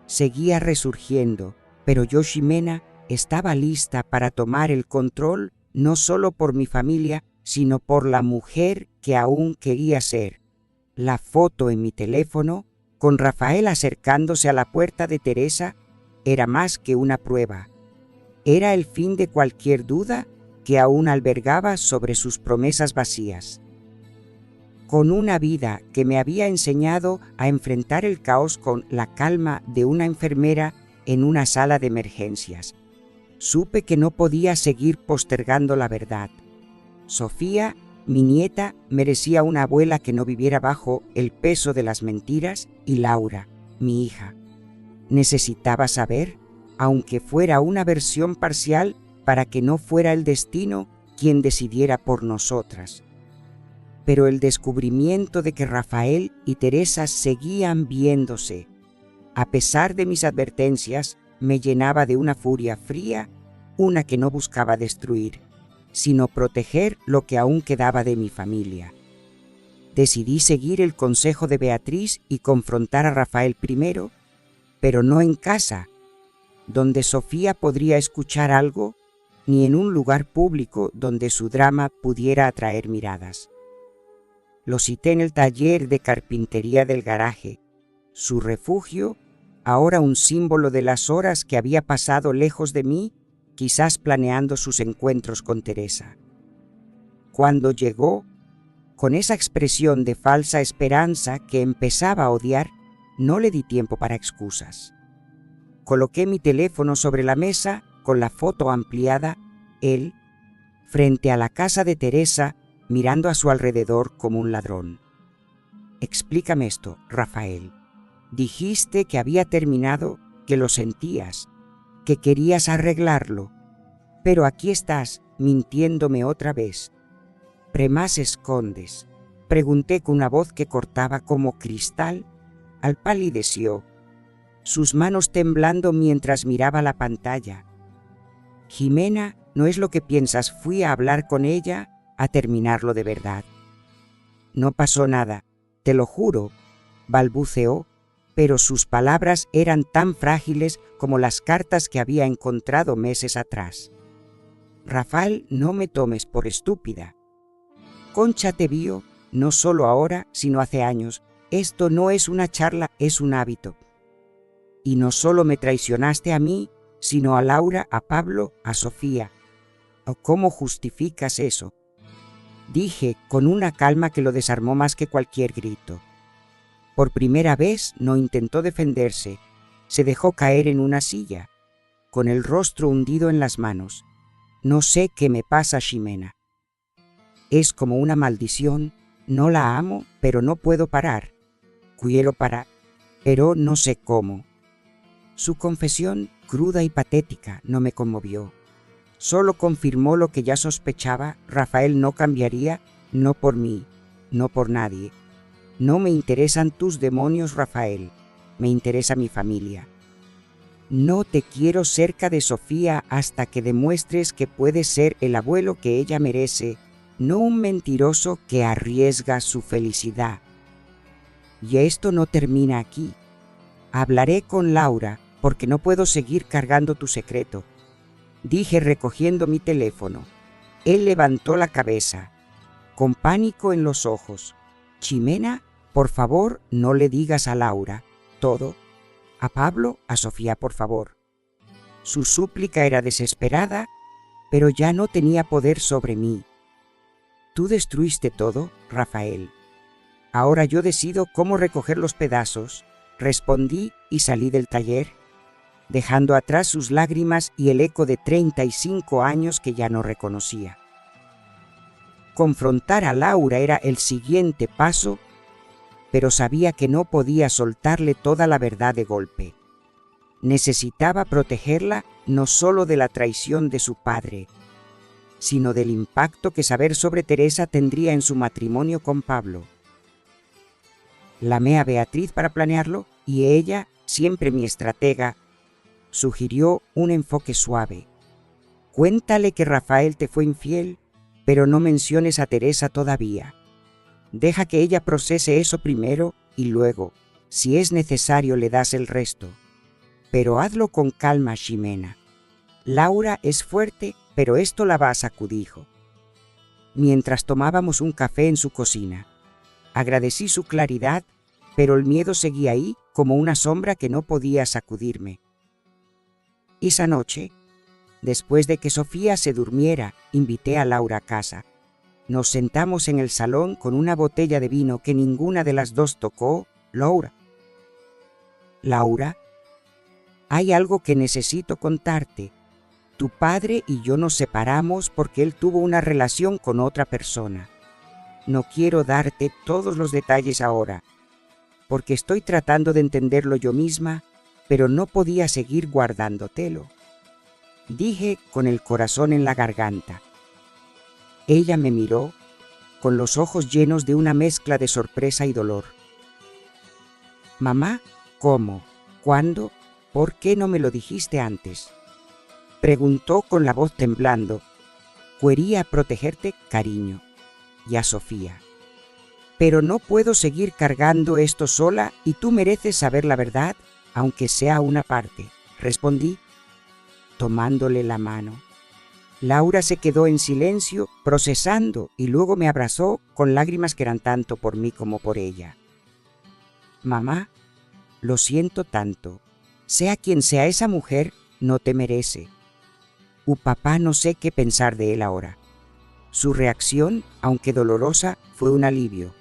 seguía resurgiendo, pero yo, Ximena, estaba lista para tomar el control no solo por mi familia, sino por la mujer que aún quería ser. La foto en mi teléfono, con Rafael acercándose a la puerta de Teresa, era más que una prueba. Era el fin de cualquier duda que aún albergaba sobre sus promesas vacías. Con una vida que me había enseñado a enfrentar el caos con la calma de una enfermera en una sala de emergencias, supe que no podía seguir postergando la verdad. Sofía, mi nieta, merecía una abuela que no viviera bajo el peso de las mentiras, y Laura, mi hija, necesitaba saber, aunque fuera una versión parcial, para que no fuera el destino quien decidiera por nosotras. Pero el descubrimiento de que Rafael y Teresa seguían viéndose, a pesar de mis advertencias, me llenaba de una furia fría, una que no buscaba destruir, sino proteger lo que aún quedaba de mi familia. Decidí seguir el consejo de Beatriz y confrontar a Rafael primero, pero no en casa, donde Sofía podría escuchar algo, ni en un lugar público donde su drama pudiera atraer miradas. Lo cité en el taller de carpintería del garaje, su refugio, ahora un símbolo de las horas que había pasado lejos de mí, quizás planeando sus encuentros con Teresa. Cuando llegó, con esa expresión de falsa esperanza que empezaba a odiar, no le di tiempo para excusas. Coloqué mi teléfono sobre la mesa con la foto ampliada, él, frente a la casa de Teresa, mirando a su alrededor como un ladrón. Explícame esto, Rafael. Dijiste que había terminado, que lo sentías, que querías arreglarlo, pero aquí estás mintiéndome otra vez. ¿Más escondes? Pregunté con una voz que cortaba como cristal. Al palideció, sus manos temblando mientras miraba la pantalla. Ximena, no es lo que piensas, fui a hablar con ella, a terminarlo de verdad. No pasó nada, te lo juro, balbuceó, pero sus palabras eran tan frágiles como las cartas que había encontrado meses atrás. Rafael, no me tomes por estúpida. Concha te vio, no solo ahora, sino hace años. Esto no es una charla, es un hábito. Y no solo me traicionaste a mí, sino a Laura, a Pablo, a Sofía. ¿Cómo justificas eso? Dije con una calma que lo desarmó más que cualquier grito. Por primera vez no intentó defenderse, se dejó caer en una silla, con el rostro hundido en las manos. No sé qué me pasa, Ximena. Es como una maldición, no la amo, pero no puedo parar. Quiero parar, pero no sé cómo. Su confesión, cruda y patética, no me conmovió. Solo confirmó lo que ya sospechaba. Rafael no cambiaría, no por mí, no por nadie. No me interesan tus demonios, Rafael, me interesa mi familia. No te quiero cerca de Sofía hasta que demuestres que puedes ser el abuelo que ella merece, no un mentiroso que arriesga su felicidad. Y esto no termina aquí. Hablaré con Laura porque no puedo seguir cargando tu secreto, dije recogiendo mi teléfono. Él levantó la cabeza, con pánico en los ojos. Ximena, por favor, no le digas a Laura todo. A Pablo, a Sofía, por favor. Su súplica era desesperada, pero ya no tenía poder sobre mí. Tú destruiste todo, Rafael. Ahora yo decido cómo recoger los pedazos, respondí y salí del taller, dejando atrás sus lágrimas y el eco de 35 años que ya no reconocía. Confrontar a Laura era el siguiente paso, pero sabía que no podía soltarle toda la verdad de golpe. Necesitaba protegerla no solo de la traición de su padre, sino del impacto que saber sobre Teresa tendría en su matrimonio con Pablo. Llamé a Beatriz para planearlo y ella, siempre mi estratega, sugirió un enfoque suave. Cuéntale que Rafael te fue infiel, pero no menciones a Teresa todavía. Deja que ella procese eso primero y luego, si es necesario, le das el resto. Pero hazlo con calma, Ximena. Laura es fuerte, pero esto la va a sacudir. Mientras tomábamos un café en su cocina, agradecí su claridad, pero el miedo seguía ahí como una sombra que no podía sacudirme. Esa noche, después de que Sofía se durmiera, invité a Laura a casa. Nos sentamos en el salón con una botella de vino que ninguna de las dos tocó. Laura. Laura, hay algo que necesito contarte. Tu padre y yo nos separamos porque él tuvo una relación con otra persona. No quiero darte todos los detalles ahora, porque estoy tratando de entenderlo yo misma, pero no podía seguir guardándotelo. Dije con el corazón en la garganta. Ella me miró, con los ojos llenos de una mezcla de sorpresa y dolor. Mamá, ¿cómo? ¿Cuándo? ¿Por qué no me lo dijiste antes? Preguntó con la voz temblando. Quería protegerte, cariño, y a Sofía. Pero no puedo seguir cargando esto sola y tú mereces saber la verdad, aunque sea una parte, respondí, tomándole la mano. Laura se quedó en silencio, procesando, y luego me abrazó con lágrimas que eran tanto por mí como por ella. Mamá, lo siento tanto. Sea quien sea esa mujer, no te merece. Papá no sé qué pensar de él ahora. Su reacción, aunque dolorosa, fue un alivio.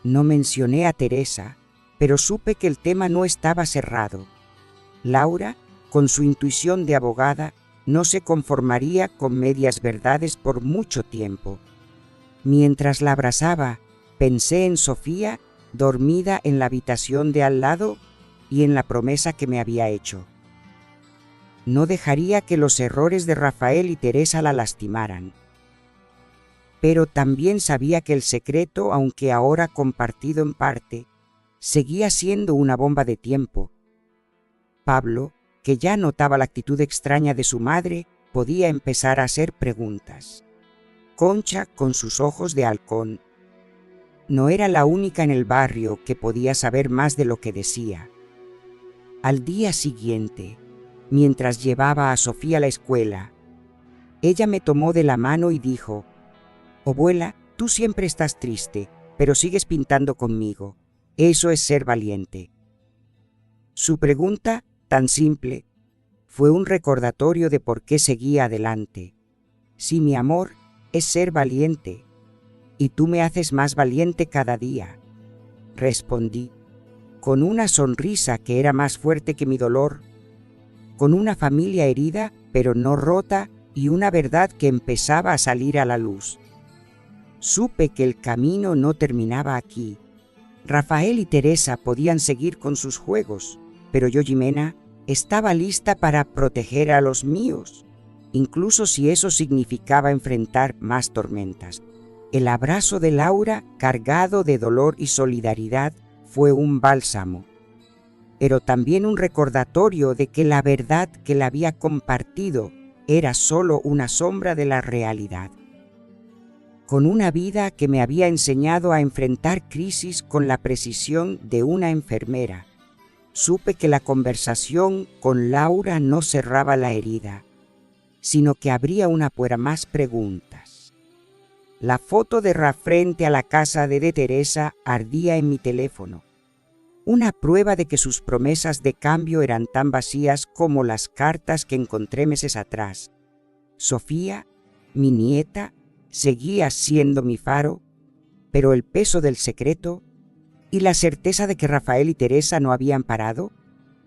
No mencioné a Teresa, pero supe que el tema no estaba cerrado. Laura, con su intuición de abogada, no se conformaría con medias verdades por mucho tiempo. Mientras la abrazaba, pensé en Sofía, dormida en la habitación de al lado, y en la promesa que me había hecho. No dejaría que los errores de Rafael y Teresa la lastimaran. Pero también sabía que el secreto, aunque ahora compartido en parte, seguía siendo una bomba de tiempo. Pablo, que ya notaba la actitud extraña de su madre, podía empezar a hacer preguntas. Concha, con sus ojos de halcón, no era la única en el barrio que podía saber más de lo que decía. Al día siguiente, mientras llevaba a Sofía a la escuela, ella me tomó de la mano y dijo: «Abuela, tú siempre estás triste, pero sigues pintando conmigo. Eso es ser valiente». Su pregunta, tan simple, fue un recordatorio de por qué seguía adelante. Sí, mi amor, es ser valiente, y tú me haces más valiente cada día, respondí, con una sonrisa que era más fuerte que mi dolor, con una familia herida pero no rota y una verdad que empezaba a salir a la luz. Supe que el camino no terminaba aquí. Rafael y Teresa podían seguir con sus juegos, pero yo, Ximena, estaba lista para proteger a los míos, incluso si eso significaba enfrentar más tormentas. El abrazo de Laura, cargado de dolor y solidaridad, fue un bálsamo, pero también un recordatorio de que la verdad que la había compartido era solo una sombra de la realidad. Con una vida que me había enseñado a enfrentar crisis con la precisión de una enfermera, supe que la conversación con Laura no cerraba la herida, sino que abría una para más preguntas. La foto de frente a la casa de Teresa ardía en mi teléfono, una prueba de que sus promesas de cambio eran tan vacías como las cartas que encontré meses atrás. Sofía, mi nieta, seguía siendo mi faro, pero el peso del secreto y la certeza de que Rafael y Teresa no habían parado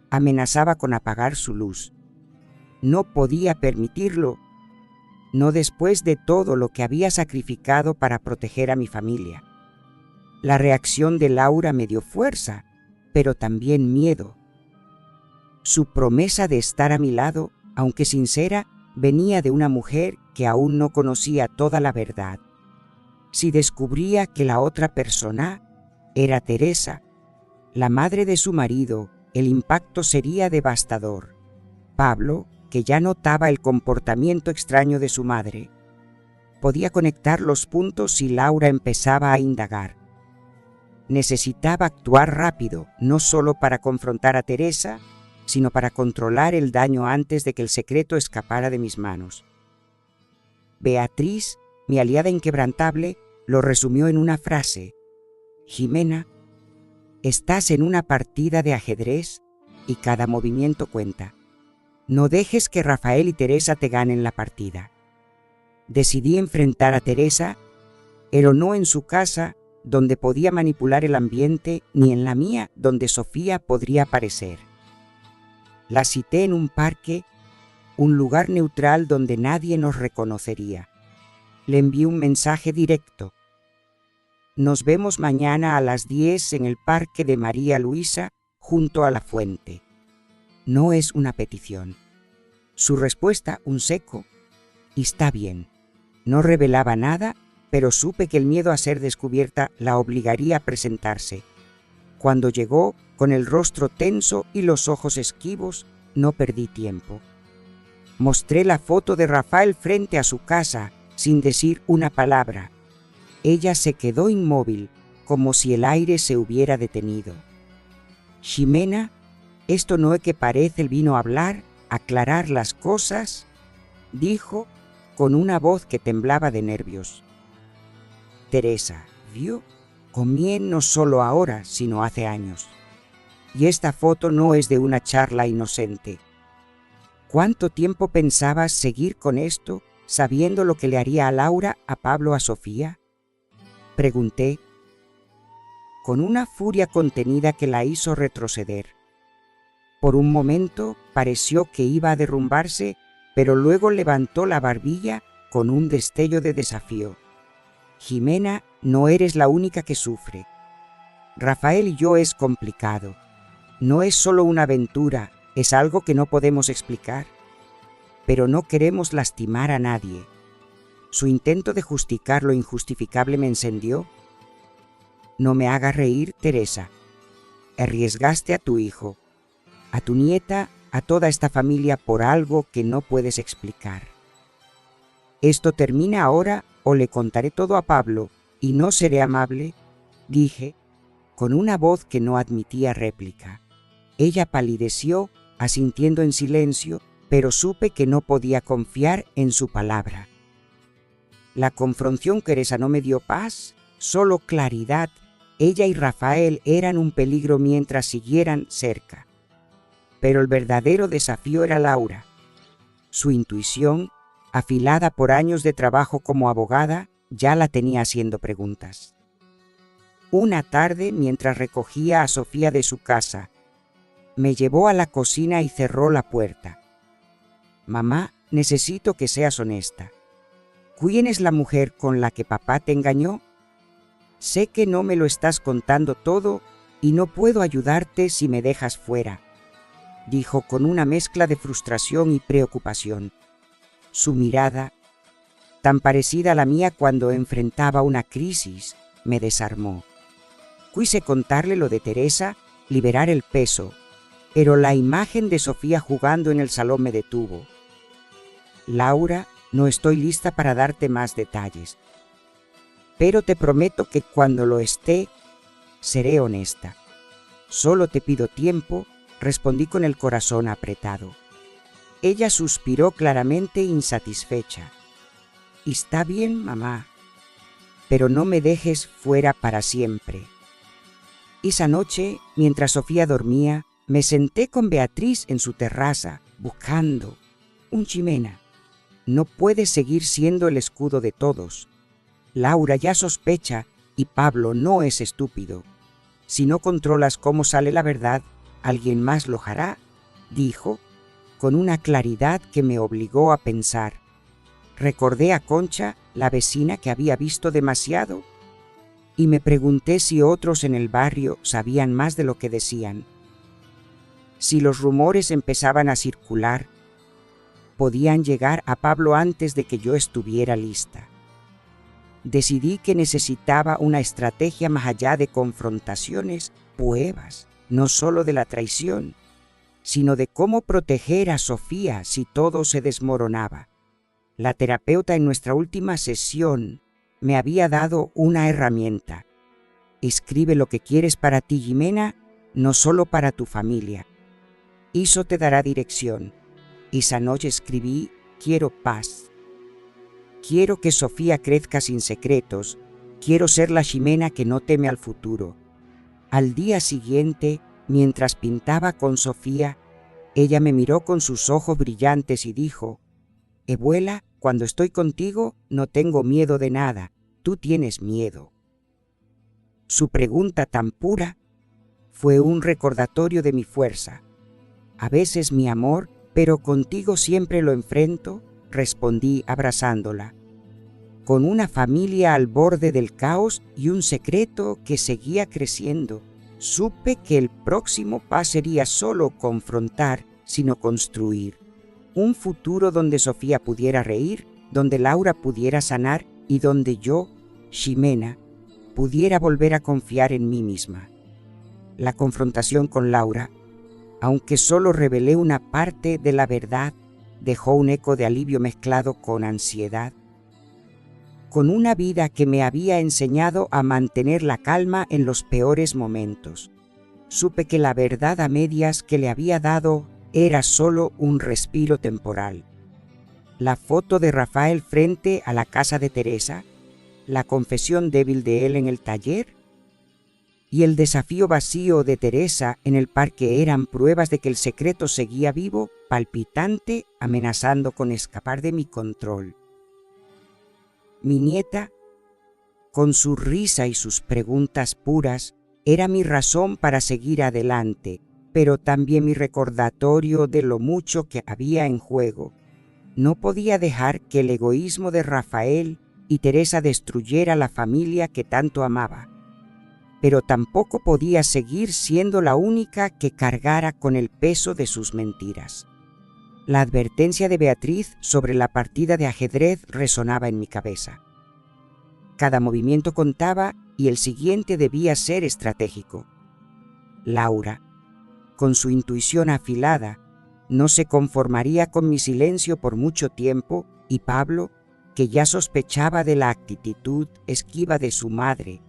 amenazaba con apagar su luz. No podía permitirlo, no después de todo lo que había sacrificado para proteger a mi familia. La reacción de Laura me dio fuerza, pero también miedo. Su promesa de estar a mi lado, aunque sincera, venía de una mujer que aún no conocía toda la verdad. Si descubría que la otra persona era Teresa, la madre de su marido, el impacto sería devastador. Pablo, que ya notaba el comportamiento extraño de su madre, podía conectar los puntos si Laura empezaba a indagar. Necesitaba actuar rápido, no solo para confrontar a Teresa, sino para controlar el daño antes de que el secreto escapara de mis manos. Beatriz, mi aliada inquebrantable, lo resumió en una frase: Jimena, estás en una partida de ajedrez y cada movimiento cuenta. No dejes que Rafael y Teresa te ganen la partida. Decidí enfrentar a Teresa, pero no en su casa, donde podía manipular el ambiente, ni en la mía, donde Sofía podría aparecer. La cité en un parque, un lugar neutral donde nadie nos reconocería. Le envié un mensaje directo: nos vemos mañana a las 10 en el Parque de María Luisa, junto a la fuente. No es una petición. Su respuesta, un seco: está bien. No revelaba nada, pero supe que el miedo a ser descubierta la obligaría a presentarse. Cuando llegó, con el rostro tenso y los ojos esquivos, no perdí tiempo. Mostré la foto de Rafael frente a su casa, sin decir una palabra. Ella se quedó inmóvil, como si el aire se hubiera detenido. Ximena, esto no es que parece el vino a hablar, aclarar las cosas, dijo con una voz que temblaba de nervios. Teresa, ¿vio? Comien no solo ahora, sino hace años. Y esta foto no es de una charla inocente. ¿Cuánto tiempo pensabas seguir con esto, sabiendo lo que le haría a Laura, a Pablo, a Sofía? Pregunté, con una furia contenida que la hizo retroceder. Por un momento pareció que iba a derrumbarse, pero luego levantó la barbilla con un destello de desafío. Jimena, no eres la única que sufre. Rafael y yo es complicado. No es solo una aventura, es algo que no podemos explicar. Pero no queremos lastimar a nadie. Su intento de justificar lo injustificable me encendió. No me hagas reír, Teresa. Arriesgaste a tu hijo, a tu nieta, a toda esta familia por algo que no puedes explicar. Esto termina ahora o le contaré todo a Pablo y no seré amable, dije, con una voz que no admitía réplica. Ella palideció, asintiendo en silencio, pero supe que no podía confiar en su palabra. La confrontación Teresa no me dio paz, solo claridad. Ella y Rafael eran un peligro mientras siguieran cerca. Pero el verdadero desafío era Laura. Su intuición, afilada por años de trabajo como abogada, ya la tenía haciendo preguntas. Una tarde, mientras recogía a Sofía de su casa, me llevó a la cocina y cerró la puerta. Mamá, necesito que seas honesta. ¿Quién es la mujer con la que papá te engañó? Sé que no me lo estás contando todo y no puedo ayudarte si me dejas fuera, dijo con una mezcla de frustración y preocupación. Su mirada, tan parecida a la mía cuando enfrentaba una crisis, me desarmó. Quise contarle lo de Teresa, liberar el peso, pero la imagen de Sofía jugando en el salón me detuvo. Laura, no estoy lista para darte más detalles, pero te prometo que cuando lo esté, seré honesta. Solo te pido tiempo, respondí con el corazón apretado. Ella suspiró claramente insatisfecha. Está bien, mamá, pero no me dejes fuera para siempre. Esa noche, mientras Sofía dormía, me senté con Beatriz en su terraza, buscando un Ximena. No puede seguir siendo el escudo de todos. Laura ya sospecha y Pablo no es estúpido. Si no controlas cómo sale la verdad, alguien más lo hará, dijo, con una claridad que me obligó a pensar. Recordé a Concha, la vecina que había visto demasiado, y me pregunté si otros en el barrio sabían más de lo que decían. Si los rumores empezaban a circular, podían llegar a Pablo antes de que yo estuviera lista. Decidí que necesitaba una estrategia más allá de confrontaciones, pruebas, no solo de la traición, sino de cómo proteger a Sofía si todo se desmoronaba. La terapeuta en nuestra última sesión me había dado una herramienta. Escribe lo que quieres para ti, Jimena, no solo para tu familia. Eso te dará dirección. Esa noche escribí: quiero paz. Quiero que Sofía crezca sin secretos. Quiero ser la Ximena que no teme al futuro. Al día siguiente, mientras pintaba con Sofía, ella me miró con sus ojos brillantes y dijo: Ebuela, cuando estoy contigo no tengo miedo de nada, tú tienes miedo. Su pregunta tan pura fue un recordatorio de mi fuerza. A veces mi amor, pero contigo siempre lo enfrento, respondí abrazándola. Con una familia al borde del caos y un secreto que seguía creciendo, supe que el próximo paso sería solo confrontar, sino construir. Un futuro donde Sofía pudiera reír, donde Laura pudiera sanar y donde yo, Ximena, pudiera volver a confiar en mí misma. La confrontación con Laura, aunque solo revelé una parte de la verdad, dejó un eco de alivio mezclado con ansiedad. Con una vida que me había enseñado a mantener la calma en los peores momentos, supe que la verdad a medias que le había dado era solo un respiro temporal. La foto de Rafael frente a la casa de Teresa, la confesión débil de él en el taller y el desafío vacío de Teresa en el parque eran pruebas de que el secreto seguía vivo, palpitante, amenazando con escapar de mi control. Mi nieta, con su risa y sus preguntas puras, era mi razón para seguir adelante, pero también mi recordatorio de lo mucho que había en juego. No podía dejar que el egoísmo de Rafael y Teresa destruyera la familia que tanto amaba, pero tampoco podía seguir siendo la única que cargara con el peso de sus mentiras. La advertencia de Beatriz sobre la partida de ajedrez resonaba en mi cabeza. Cada movimiento contaba y el siguiente debía ser estratégico. Laura, con su intuición afilada, no se conformaría con mi silencio por mucho tiempo, y Pablo, que ya sospechaba de la actitud esquiva de su madre,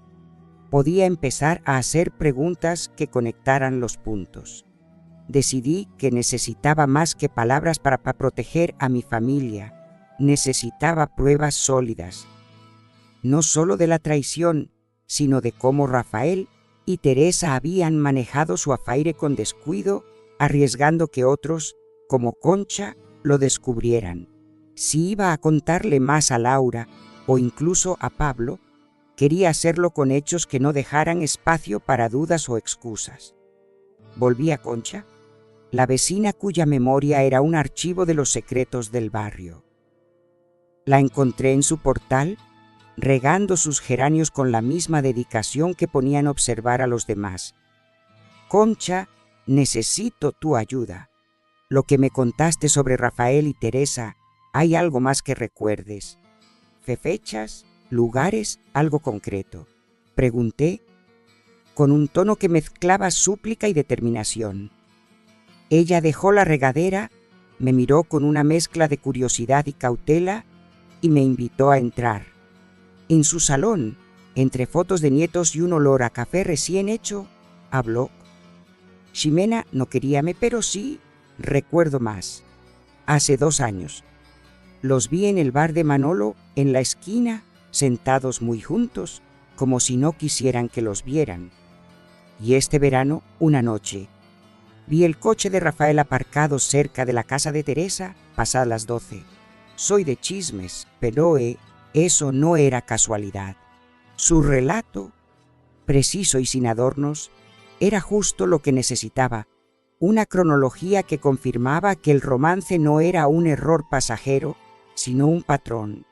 podía empezar a hacer preguntas que conectaran los puntos. Decidí que necesitaba más que palabras para proteger a mi familia. Necesitaba pruebas sólidas, no solo de la traición, sino de cómo Rafael y Teresa habían manejado su afaire con descuido, arriesgando que otros, como Concha, lo descubrieran. Si iba a contarle más a Laura o incluso a Pablo, quería hacerlo con hechos que no dejaran espacio para dudas o excusas. Volví a Concha, la vecina cuya memoria era un archivo de los secretos del barrio. La encontré en su portal, regando sus geranios con la misma dedicación que ponía en observar a los demás. Concha, necesito tu ayuda. Lo que me contaste sobre Rafael y Teresa, ¿hay algo más que recuerdes? ¿Fechas, lugares, algo concreto? Pregunté, con un tono que mezclaba súplica y determinación. Ella dejó la regadera, me miró con una mezcla de curiosidad y cautela y me invitó a entrar. En su salón, entre fotos de nietos y un olor a café recién hecho, habló. Ximena no queríame, pero sí recuerdo más. Hace 2 años. Los vi en el bar de Manolo, en la esquina, sentados muy juntos, como si no quisieran que los vieran. Y este verano, una noche, vi el coche de Rafael aparcado cerca de la casa de Teresa, pasadas las 12. Soy de chismes, pero Eso no era casualidad. Su relato, preciso y sin adornos, era justo lo que necesitaba, una cronología que confirmaba que el romance no era un error pasajero, sino un patrón.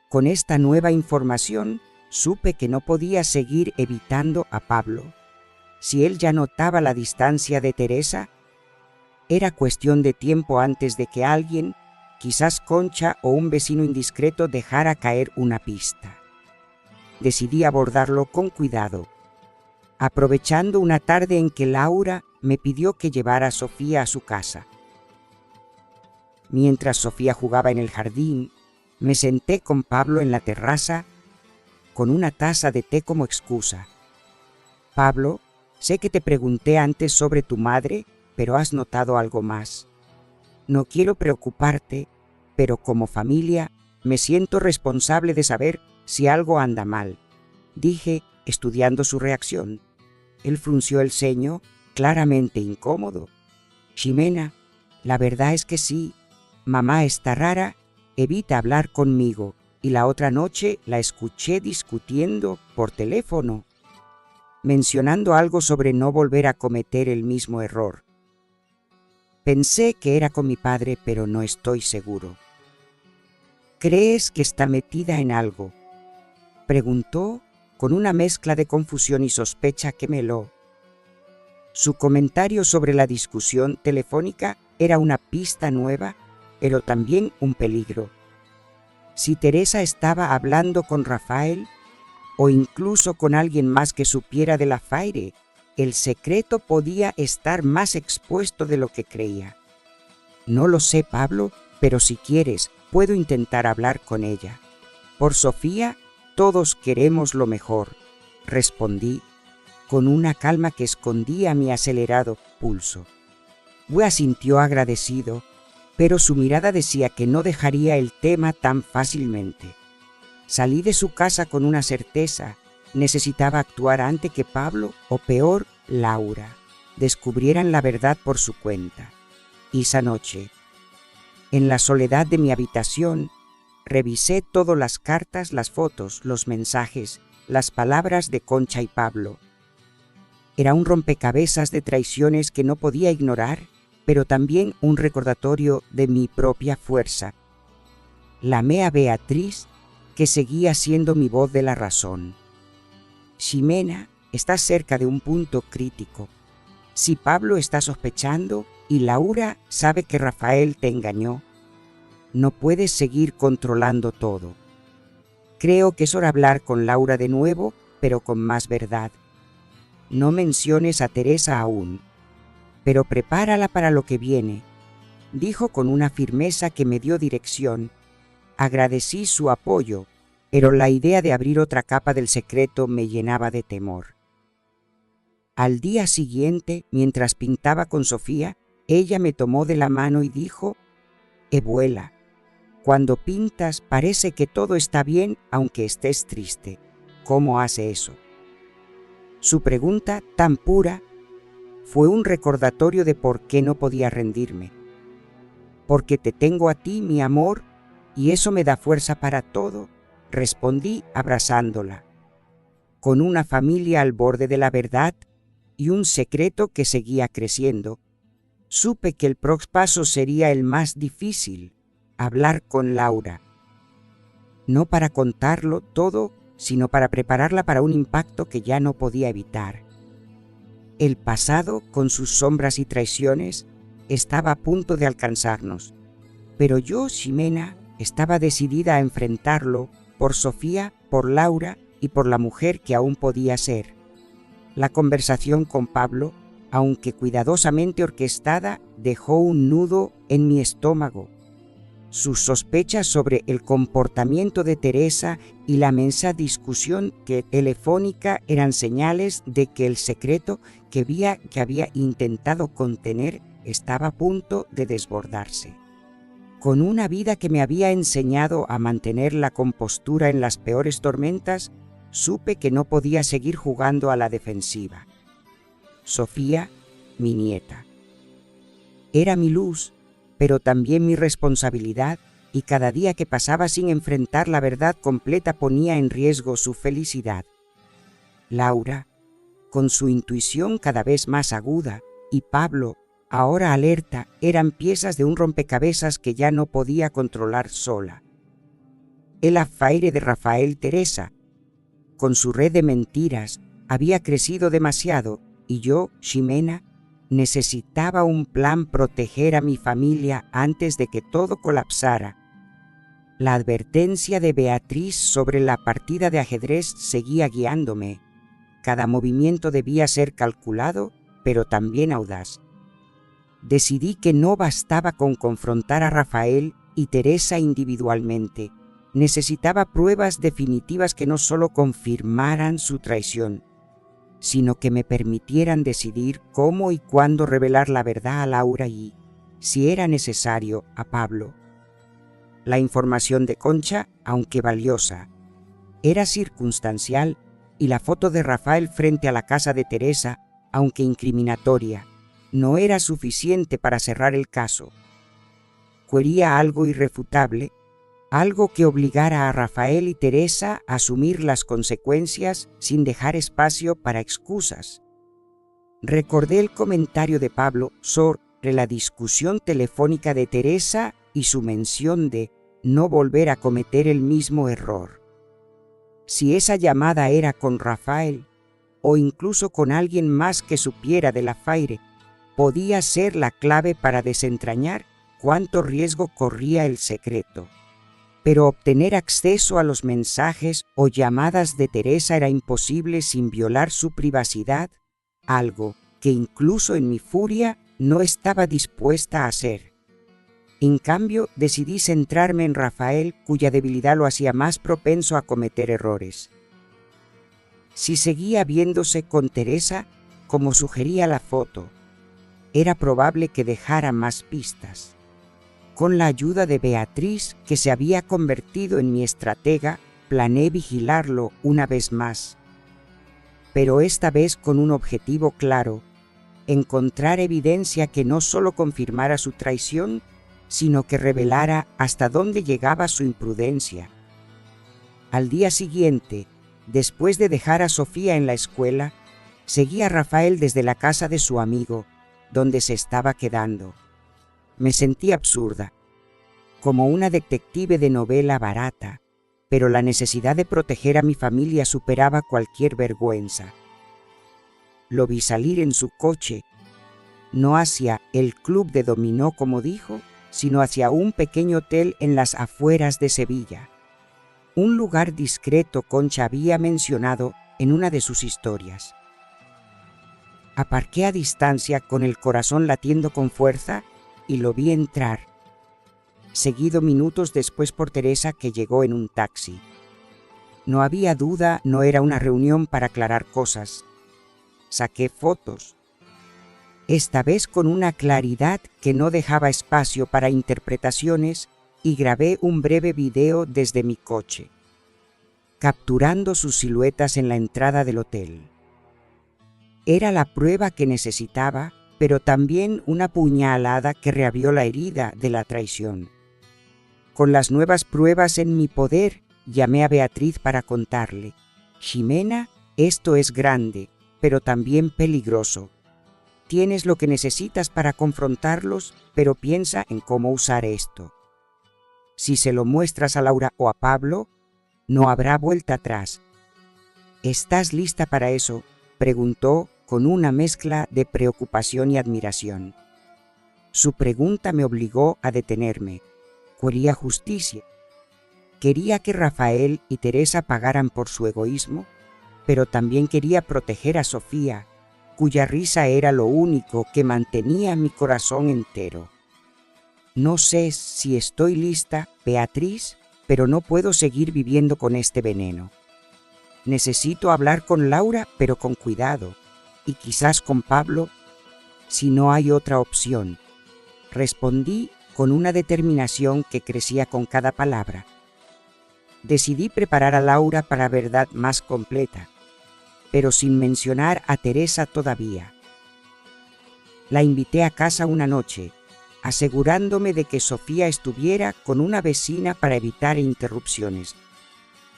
Con esta nueva información, supe que no podía seguir evitando a Pablo. Si él ya notaba la distancia de Teresa, era cuestión de tiempo antes de que alguien, quizás Concha o un vecino indiscreto, dejara caer una pista. Decidí abordarlo con cuidado, aprovechando una tarde en que Laura me pidió que llevara a Sofía a su casa. Mientras Sofía jugaba en el jardín, me senté con Pablo en la terraza con una taza de té como excusa. Pablo, sé que te pregunté antes sobre tu madre, pero has notado algo más. No quiero preocuparte, pero como familia me siento responsable de saber si algo anda mal, dije, estudiando su reacción. Él frunció el ceño, claramente incómodo. Ximena, la verdad es que sí, mamá está rara, evita hablar conmigo, y la otra noche la escuché discutiendo por teléfono, mencionando algo sobre no volver a cometer el mismo error. Pensé que era con mi padre, pero no estoy seguro. ¿Crees que está metida en algo?, preguntó con una mezcla de confusión y sospecha que me heló. Su comentario sobre la discusión telefónica era una pista nueva, pero también un peligro. Si Teresa estaba hablando con Rafael, o incluso con alguien más que supiera de la Faire, el secreto podía estar más expuesto de lo que creía. No lo sé, Pablo, pero si quieres, puedo intentar hablar con ella. Por Sofía, todos queremos lo mejor, respondí, con una calma que escondía mi acelerado pulso. Bue asintió agradecido, pero su mirada decía que no dejaría el tema tan fácilmente. Salí de su casa con una certeza: necesitaba actuar antes que Pablo, o peor, Laura, descubrieran la verdad por su cuenta. Y esa noche, en la soledad de mi habitación, revisé todas las cartas, las fotos, los mensajes, las palabras de Concha y Pablo. Era un rompecabezas de traiciones que no podía ignorar, pero también un recordatorio de mi propia fuerza. Llamé a Beatriz, que seguía siendo mi voz de la razón. Ximena, estás cerca de un punto crítico. Si Pablo está sospechando y Laura sabe que Rafael te engañó, no puedes seguir controlando todo. Creo que es hora de hablar con Laura de nuevo, pero con más verdad. No menciones a Teresa aún, pero prepárala para lo que viene, dijo con una firmeza que me dio dirección. Agradecí su apoyo, pero la idea de abrir otra capa del secreto me llenaba de temor. Al día siguiente, mientras pintaba con Sofía, ella me tomó de la mano y dijo: «Abuela, cuando pintas parece que todo está bien aunque estés triste. ¿Cómo hace eso?». Su pregunta, tan pura, fue un recordatorio de por qué no podía rendirme. «Porque te tengo a ti, mi amor, y eso me da fuerza para todo», respondí abrazándola. Con una familia al borde de la verdad y un secreto que seguía creciendo, supe que el próximo paso sería el más difícil: hablar con Laura. No para contarlo todo, sino para prepararla para un impacto que ya no podía evitar. El pasado, con sus sombras y traiciones, estaba a punto de alcanzarnos, pero yo, Ximena, estaba decidida a enfrentarlo por Sofía, por Laura y por la mujer que aún podía ser. La conversación con Pablo, aunque cuidadosamente orquestada, dejó un nudo en mi estómago. Sus sospechas sobre el comportamiento de Teresa y la mensa discusión telefónica eran señales de que el secreto que había intentado contener estaba a punto de desbordarse. Con una vida que me había enseñado a mantener la compostura en las peores tormentas, supe que no podía seguir jugando a la defensiva. Sofía, mi nieta, era mi luz, pero también mi responsabilidad, y cada día que pasaba sin enfrentar la verdad completa ponía en riesgo su felicidad. Laura, con su intuición cada vez más aguda, y Pablo, ahora alerta, eran piezas de un rompecabezas que ya no podía controlar sola. El afaire de Rafael Teresa, con su red de mentiras, había crecido demasiado, y yo, Ximena, necesitaba un plan proteger a mi familia antes de que todo colapsara. La advertencia de Beatriz sobre la partida de ajedrez seguía guiándome. Cada movimiento debía ser calculado, pero también audaz. Decidí que no bastaba con confrontar a Rafael y Teresa individualmente. Necesitaba pruebas definitivas que no solo confirmaran su traición, sino que me permitieran decidir cómo y cuándo revelar la verdad a Laura y, si era necesario, a Pablo. La información de Concha, aunque valiosa, era circunstancial, y la foto de Rafael frente a la casa de Teresa, aunque incriminatoria, no era suficiente para cerrar el caso. Quería algo irrefutable, algo que obligara a Rafael y Teresa a asumir las consecuencias sin dejar espacio para excusas. Recordé el comentario de Pablo sobre la discusión telefónica de Teresa y su mención de no volver a cometer el mismo error. Si esa llamada era con Rafael, o incluso con alguien más que supiera del afaire, podía ser la clave para desentrañar cuánto riesgo corría el secreto. Pero obtener acceso a los mensajes o llamadas de Teresa era imposible sin violar su privacidad, algo que incluso en mi furia no estaba dispuesta a hacer. En cambio, decidí centrarme en Rafael, cuya debilidad lo hacía más propenso a cometer errores. Si seguía viéndose con Teresa, como sugería la foto, era probable que dejara más pistas. Con la ayuda de Beatriz, que se había convertido en mi estratega, planeé vigilarlo una vez más. Pero esta vez con un objetivo claro: encontrar evidencia que no solo confirmara su traición, sino que revelara hasta dónde llegaba su imprudencia. Al día siguiente, después de dejar a Sofía en la escuela, seguí a Rafael desde la casa de su amigo, donde se estaba quedando. Me sentí absurda, como una detective de novela barata, pero la necesidad de proteger a mi familia superaba cualquier vergüenza. Lo vi salir en su coche, no hacia el club de dominó como dijo, sino hacia un pequeño hotel en las afueras de Sevilla. Un lugar discreto Concha había mencionado en una de sus historias. Aparqué a distancia con el corazón latiendo con fuerza y lo vi entrar, seguido minutos después por Teresa, que llegó en un taxi. No había duda, no era una reunión para aclarar cosas. Saqué fotos, esta vez con una claridad que no dejaba espacio para interpretaciones, y grabé un breve video desde mi coche, capturando sus siluetas en la entrada del hotel. Era la prueba que necesitaba, pero también una puñalada que reabrió la herida de la traición. Con las nuevas pruebas en mi poder, llamé a Beatriz para contarle: Ximena, esto es grande, pero también peligroso. Tienes lo que necesitas para confrontarlos, pero piensa en cómo usar esto. Si se lo muestras a Laura o a Pablo, no habrá vuelta atrás. ¿Estás lista para eso?, preguntó con una mezcla de preocupación y admiración. Su pregunta me obligó a detenerme. Quería justicia. Quería que Rafael y Teresa pagaran por su egoísmo, pero también quería proteger a Sofía, cuya risa era lo único que mantenía mi corazón entero. No sé si estoy lista, Beatriz, pero no puedo seguir viviendo con este veneno. Necesito hablar con Laura, pero con cuidado, y quizás con Pablo, si no hay otra opción. Respondí con una determinación que crecía con cada palabra. Decidí preparar a Laura para la verdad más completa, pero sin mencionar a Teresa todavía. La invité a casa una noche, asegurándome de que Sofía estuviera con una vecina para evitar interrupciones.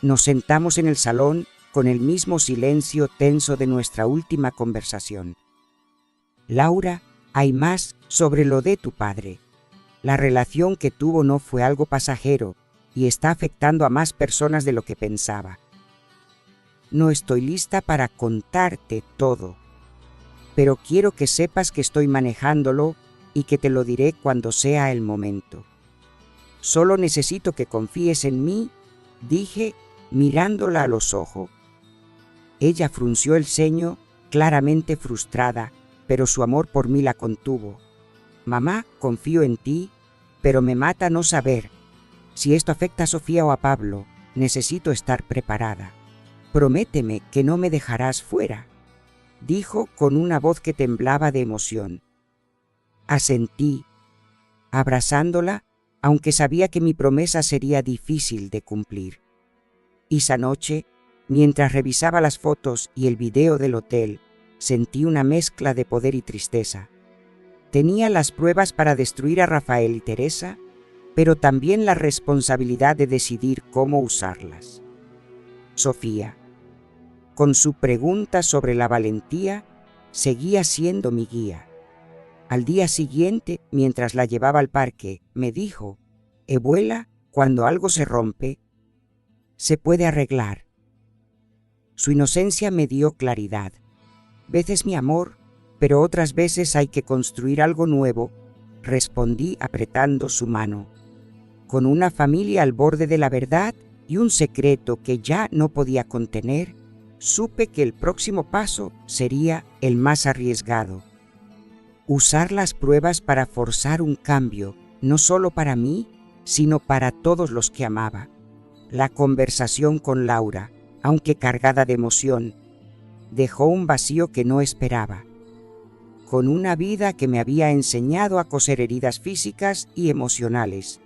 Nos sentamos en el salón con el mismo silencio tenso de nuestra última conversación. Laura, hay más sobre lo de tu padre. La relación que tuvo no fue algo pasajero y está afectando a más personas de lo que pensaba. No estoy lista para contarte todo, pero quiero que sepas que estoy manejándolo y que te lo diré cuando sea el momento. Solo necesito que confíes en mí, dije, mirándola a los ojos. Ella frunció el ceño, claramente frustrada, pero su amor por mí la contuvo. Mamá, confío en ti, pero me mata no saber. Si esto afecta a Sofía o a Pablo, necesito estar preparada. Prométeme que no me dejarás fuera, dijo con una voz que temblaba de emoción. Asentí, abrazándola, aunque sabía que mi promesa sería difícil de cumplir. Esa noche, mientras revisaba las fotos y el video del hotel, sentí una mezcla de poder y tristeza. Tenía las pruebas para destruir a Rafael y Teresa, pero también la responsabilidad de decidir cómo usarlas. Sofía, con su pregunta sobre la valentía, seguía siendo mi guía. Al día siguiente, mientras la llevaba al parque, me dijo, «Abuela, cuando algo se rompe, se puede arreglar». Su inocencia me dio claridad. Veces mi amor, pero otras veces hay que construir algo nuevo, respondí apretando su mano. Con una familia al borde de la verdad y un secreto que ya no podía contener, supe que el próximo paso sería el más arriesgado. Usar las pruebas para forzar un cambio, no solo para mí, sino para todos los que amaba. La conversación con Laura, aunque cargada de emoción, dejó un vacío que no esperaba. Con una vida que me había enseñado a coser heridas físicas y emocionales,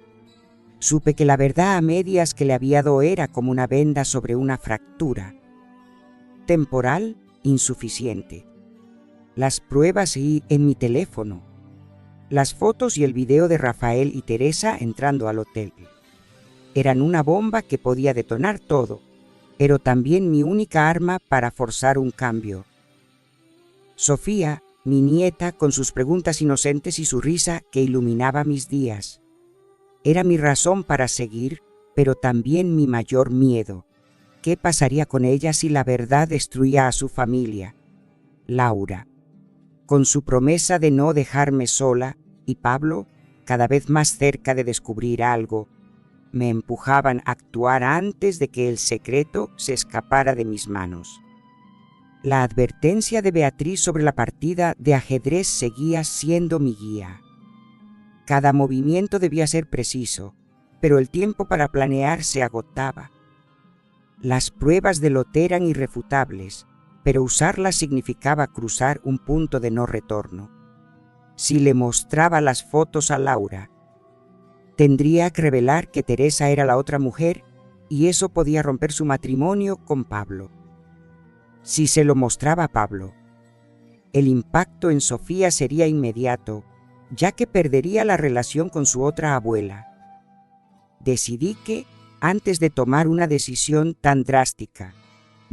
supe que la verdad a medias que le había dado era como una venda sobre una fractura. Temporal, insuficiente. Las pruebas y en mi teléfono. Las fotos y el video de Rafael y Teresa entrando al hotel. Eran una bomba que podía detonar todo, pero también mi única arma para forzar un cambio. Sofía, mi nieta, con sus preguntas inocentes y su risa que iluminaba mis días. Era mi razón para seguir, pero también mi mayor miedo. ¿Qué pasaría con ella si la verdad destruía a su familia? Laura, con su promesa de no dejarme sola, y Pablo, cada vez más cerca de descubrir algo, me empujaban a actuar antes de que el secreto se escapara de mis manos. La advertencia de Beatriz sobre la partida de ajedrez seguía siendo mi guía. Cada movimiento debía ser preciso, pero el tiempo para planear se agotaba. Las pruebas de lote eran irrefutables, pero usarlas significaba cruzar un punto de no retorno. Si le mostraba las fotos a Laura, tendría que revelar que Teresa era la otra mujer y eso podía romper su matrimonio con Pablo. Si se lo mostraba a Pablo, el impacto en Sofía sería inmediato, ya que perdería la relación con su otra abuela. Decidí que, antes de tomar una decisión tan drástica,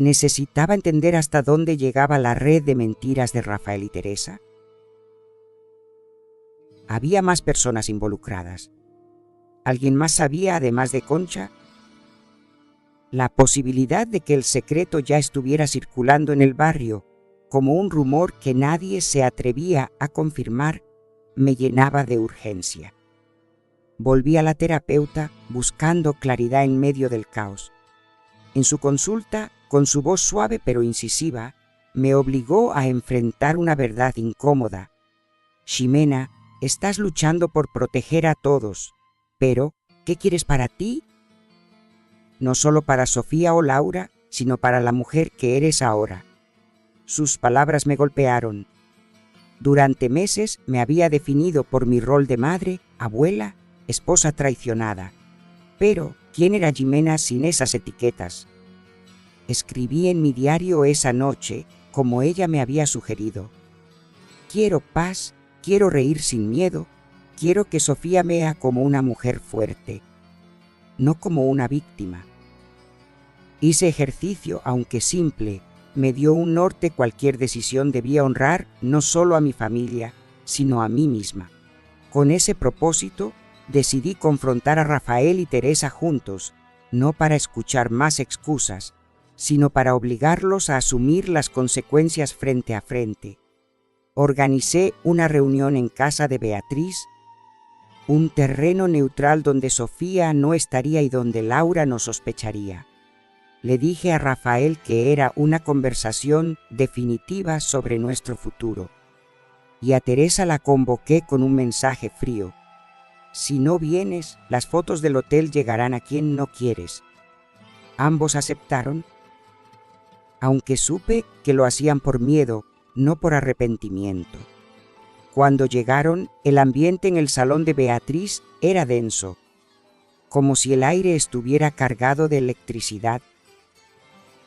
necesitaba entender hasta dónde llegaba la red de mentiras de Rafael y Teresa. Había más personas involucradas. ¿Alguien más sabía además de Concha? La posibilidad de que el secreto ya estuviera circulando en el barrio, como un rumor que nadie se atrevía a confirmar, me llenaba de urgencia. Volví a la terapeuta buscando claridad en medio del caos. En su consulta, con su voz suave pero incisiva, me obligó a enfrentar una verdad incómoda. Ximena, estás luchando por proteger a todos, pero ¿qué quieres para ti? No solo para Sofía o Laura, sino para la mujer que eres ahora. Sus palabras me golpearon. Durante meses me había definido por mi rol de madre, abuela, esposa traicionada. Pero, ¿quién era Ximena sin esas etiquetas? Escribí en mi diario esa noche, como ella me había sugerido. Quiero paz, quiero reír sin miedo, Quiero que Sofía me vea como una mujer fuerte, no como una víctima. Ese ejercicio, aunque simple, me dio un norte. Cualquier decisión debía honrar no solo a mi familia, sino a mí misma. Con ese propósito, decidí confrontar a Rafael y Teresa juntos, no para escuchar más excusas, sino para obligarlos a asumir las consecuencias frente a frente. Organicé una reunión en casa de Beatriz, un terreno neutral donde Sofía no estaría y donde Laura no sospecharía. Le dije a Rafael que era una conversación definitiva sobre nuestro futuro, y a Teresa la convoqué con un mensaje frío. Si no vienes, las fotos del hotel llegarán a quien no quieres. Ambos aceptaron, aunque supe que lo hacían por miedo, no por arrepentimiento. Cuando llegaron, el ambiente en el salón de Beatriz era denso, como si el aire estuviera cargado de electricidad.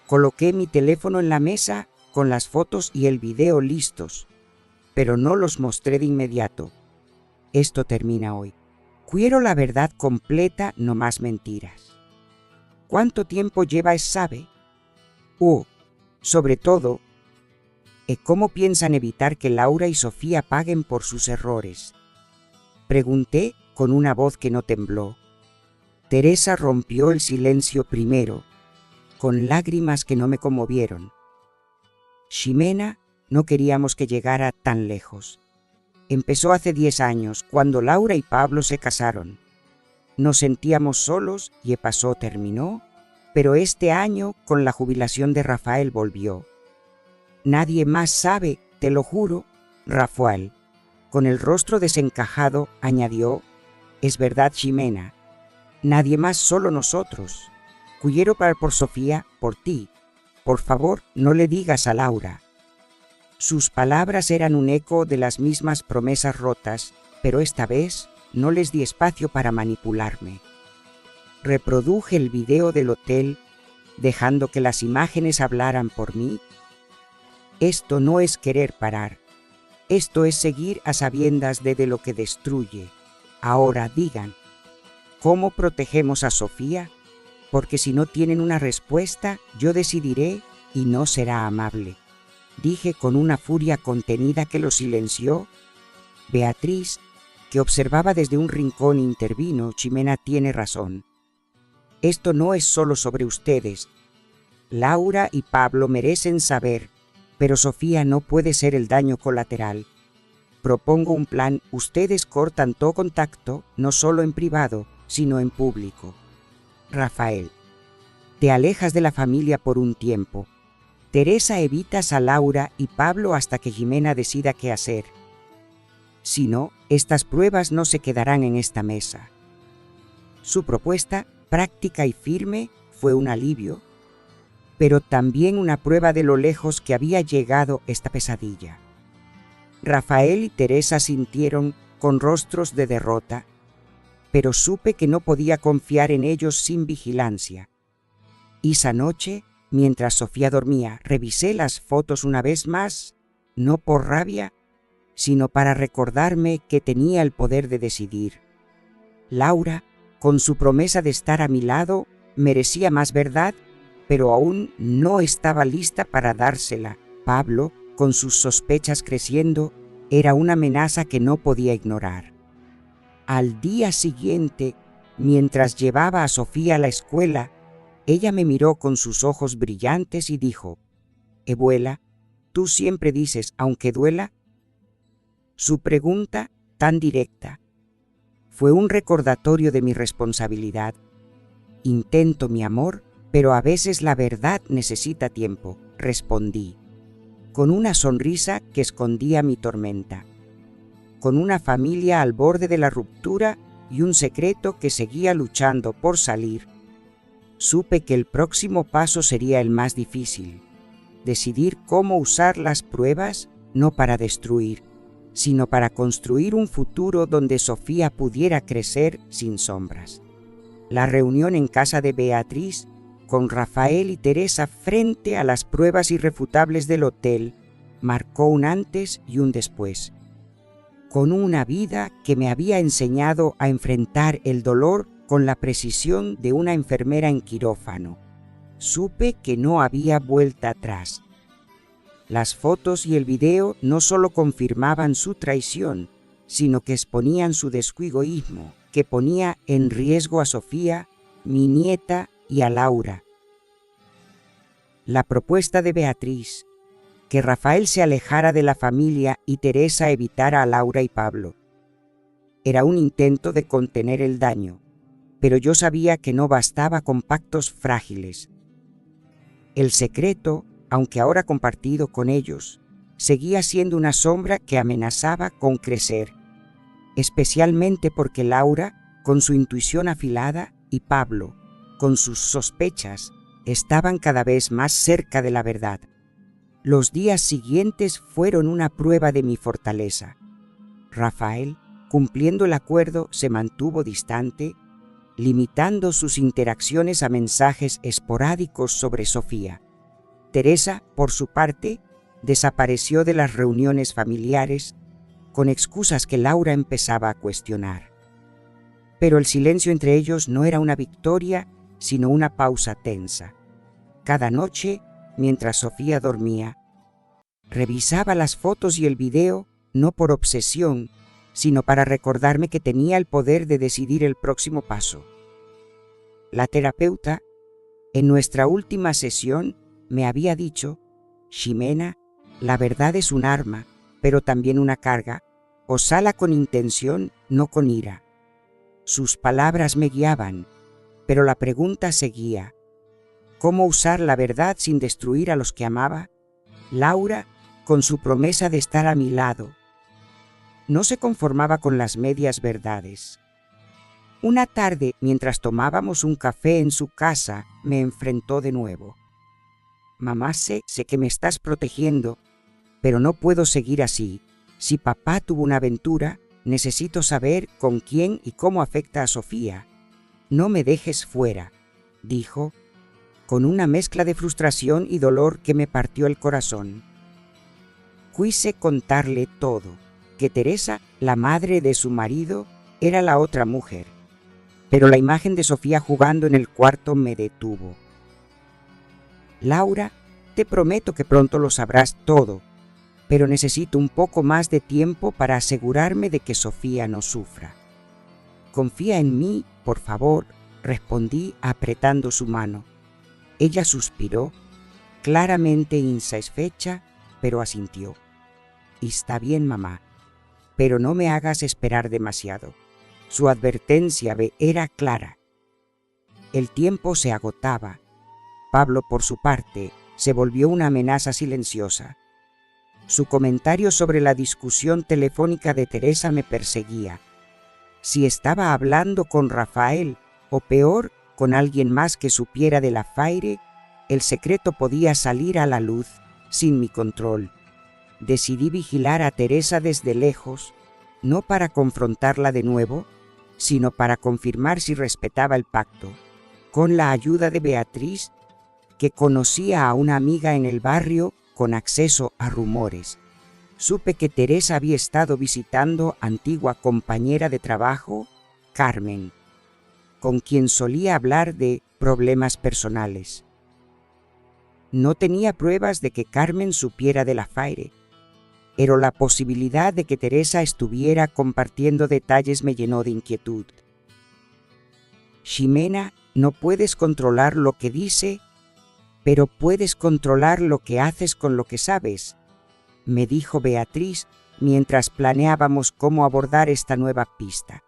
Coloqué mi teléfono en la mesa con las fotos y el video listos, pero no los mostré de inmediato. Esto termina hoy. Quiero la verdad completa, no más mentiras. ¿Cuánto tiempo lleva sabe? Sobre todo, ¿cómo piensan evitar que Laura y Sofía paguen por sus errores? Pregunté con una voz que no tembló. Teresa rompió el silencio primero, con lágrimas que no me conmovieron. Ximena, no queríamos que llegara tan lejos. Empezó hace 10 años, cuando Laura y Pablo se casaron. Nos sentíamos solos y terminó, pero este año, con la jubilación de Rafael, volvió. Nadie más sabe, te lo juro, Rafael. Con el rostro desencajado, añadió, es verdad, Ximena. Nadie más, solo nosotros. Quiero pagar por Sofía, por ti. Por favor, no le digas a Laura. Sus palabras eran un eco de las mismas promesas rotas, pero esta vez no les di espacio para manipularme. Reproduje el video del hotel, dejando que las imágenes hablaran por mí. Esto no es querer parar. Esto es seguir a sabiendas de lo que destruye. Ahora digan, ¿cómo protegemos a Sofía? Porque si no tienen una respuesta, yo decidiré y no será amable. Dije con una furia contenida que lo silenció. Beatriz, que observaba desde un rincón, intervino. Ximena tiene razón. Esto no es solo sobre ustedes. Laura y Pablo merecen saber, pero Sofía no puede ser el daño colateral. Propongo un plan. Ustedes cortan todo contacto, no solo en privado, sino en público. Rafael, te alejas de la familia por un tiempo. Teresa, evitas a Laura y Pablo hasta que Ximena decida qué hacer. Si no, estas pruebas no se quedarán en esta mesa. Su propuesta, práctica y firme, fue un alivio, pero también una prueba de lo lejos que había llegado esta pesadilla. Rafael y Teresa sintieron con rostros de derrota, pero supe que no podía confiar en ellos sin vigilancia. Esa noche, mientras Sofía dormía, revisé las fotos una vez más, no por rabia, sino para recordarme que tenía el poder de decidir. Laura, con su promesa de estar a mi lado, merecía más verdad, pero aún no estaba lista para dársela. Pablo, con sus sospechas creciendo, era una amenaza que no podía ignorar. Al día siguiente, mientras llevaba a Sofía a la escuela, ella me miró con sus ojos brillantes y dijo, «Abuela, tú siempre dices, aunque duela». Su pregunta, tan directa, fue un recordatorio de mi responsabilidad. Intento, mi amor, pero a veces la verdad necesita tiempo, respondí, con una sonrisa que escondía mi tormenta. Con una familia al borde de la ruptura y un secreto que seguía luchando por salir, supe que el próximo paso sería el más difícil. Decidir cómo usar las pruebas, no para destruir, sino para construir un futuro donde Sofía pudiera crecer sin sombras. La reunión en casa de Beatriz, con Rafael y Teresa frente a las pruebas irrefutables del hotel, marcó un antes y un después. con una vida que me había enseñado a enfrentar el dolor con la precisión de una enfermera en quirófano. Supe que no había vuelta atrás. Las fotos y el video no solo confirmaban su traición, sino que exponían su descuigoísmo, que ponía en riesgo a Sofía, mi nieta, y a Laura. La propuesta de Beatriz, que Rafael se alejara de la familia y Teresa evitara a Laura y Pablo, era un intento de contener el daño, pero yo sabía que no bastaba con pactos frágiles. El secreto, aunque ahora compartido con ellos, seguía siendo una sombra que amenazaba con crecer, especialmente porque Laura, con su intuición afilada, y Pablo, con sus sospechas, estaban cada vez más cerca de la verdad. Los días siguientes fueron una prueba de mi fortaleza. Rafael, cumpliendo el acuerdo, se mantuvo distante, limitando sus interacciones a mensajes esporádicos sobre Sofía. Teresa, por su parte, desapareció de las reuniones familiares con excusas que Laura empezaba a cuestionar. Pero el silencio entre ellos no era una victoria, sino una pausa tensa. Cada noche, mientras Sofía dormía, revisaba las fotos y el video no por obsesión, sino para recordarme que tenía el poder de decidir el próximo paso. La terapeuta, en nuestra última sesión, me había dicho: Ximena, la verdad es un arma, pero también una carga. Usala con intención, no con ira. Sus palabras me guiaban, pero la pregunta seguía: ¿cómo usar la verdad sin destruir a los que amaba? Laura, con su promesa de estar a mi lado, no se conformaba con las medias verdades. Una tarde, mientras tomábamos un café en su casa, me enfrentó de nuevo. Mamá, sé que me estás protegiendo, pero no puedo seguir así. Si papá tuvo una aventura, necesito saber con quién y cómo afecta a Sofía. No me dejes fuera, dijo, con una mezcla de frustración y dolor que me partió el corazón. Quise contarle todo, que Teresa, la madre de su marido, era la otra mujer. Pero la imagen de Sofía jugando en el cuarto me detuvo. Laura, te prometo que pronto lo sabrás todo, pero necesito un poco más de tiempo para asegurarme de que Sofía no sufra. Confía en mí, por favor, respondí apretando su mano. Ella suspiró, claramente insatisfecha, pero asintió. Está bien, mamá, pero no me hagas esperar demasiado. Su advertencia era clara. El tiempo se agotaba. Pablo, por su parte, se volvió una amenaza silenciosa. Su comentario sobre la discusión telefónica de Teresa me perseguía. Si estaba hablando con Rafael, o peor, con alguien más que supiera del affaire, el secreto podía salir a la luz sin mi control. Decidí vigilar a Teresa desde lejos, no para confrontarla de nuevo, sino para confirmar si respetaba el pacto. Con la ayuda de Beatriz, que conocía a una amiga en el barrio con acceso a rumores, supe que Teresa había estado visitando a antigua compañera de trabajo, Carmen, con quien solía hablar de problemas personales. No tenía pruebas de que Carmen supiera del affaire, pero la posibilidad de que Teresa estuviera compartiendo detalles me llenó de inquietud. Ximena, no puedes controlar lo que dice, pero puedes controlar lo que haces con lo que sabes, me dijo Beatriz mientras planeábamos cómo abordar esta nueva pista.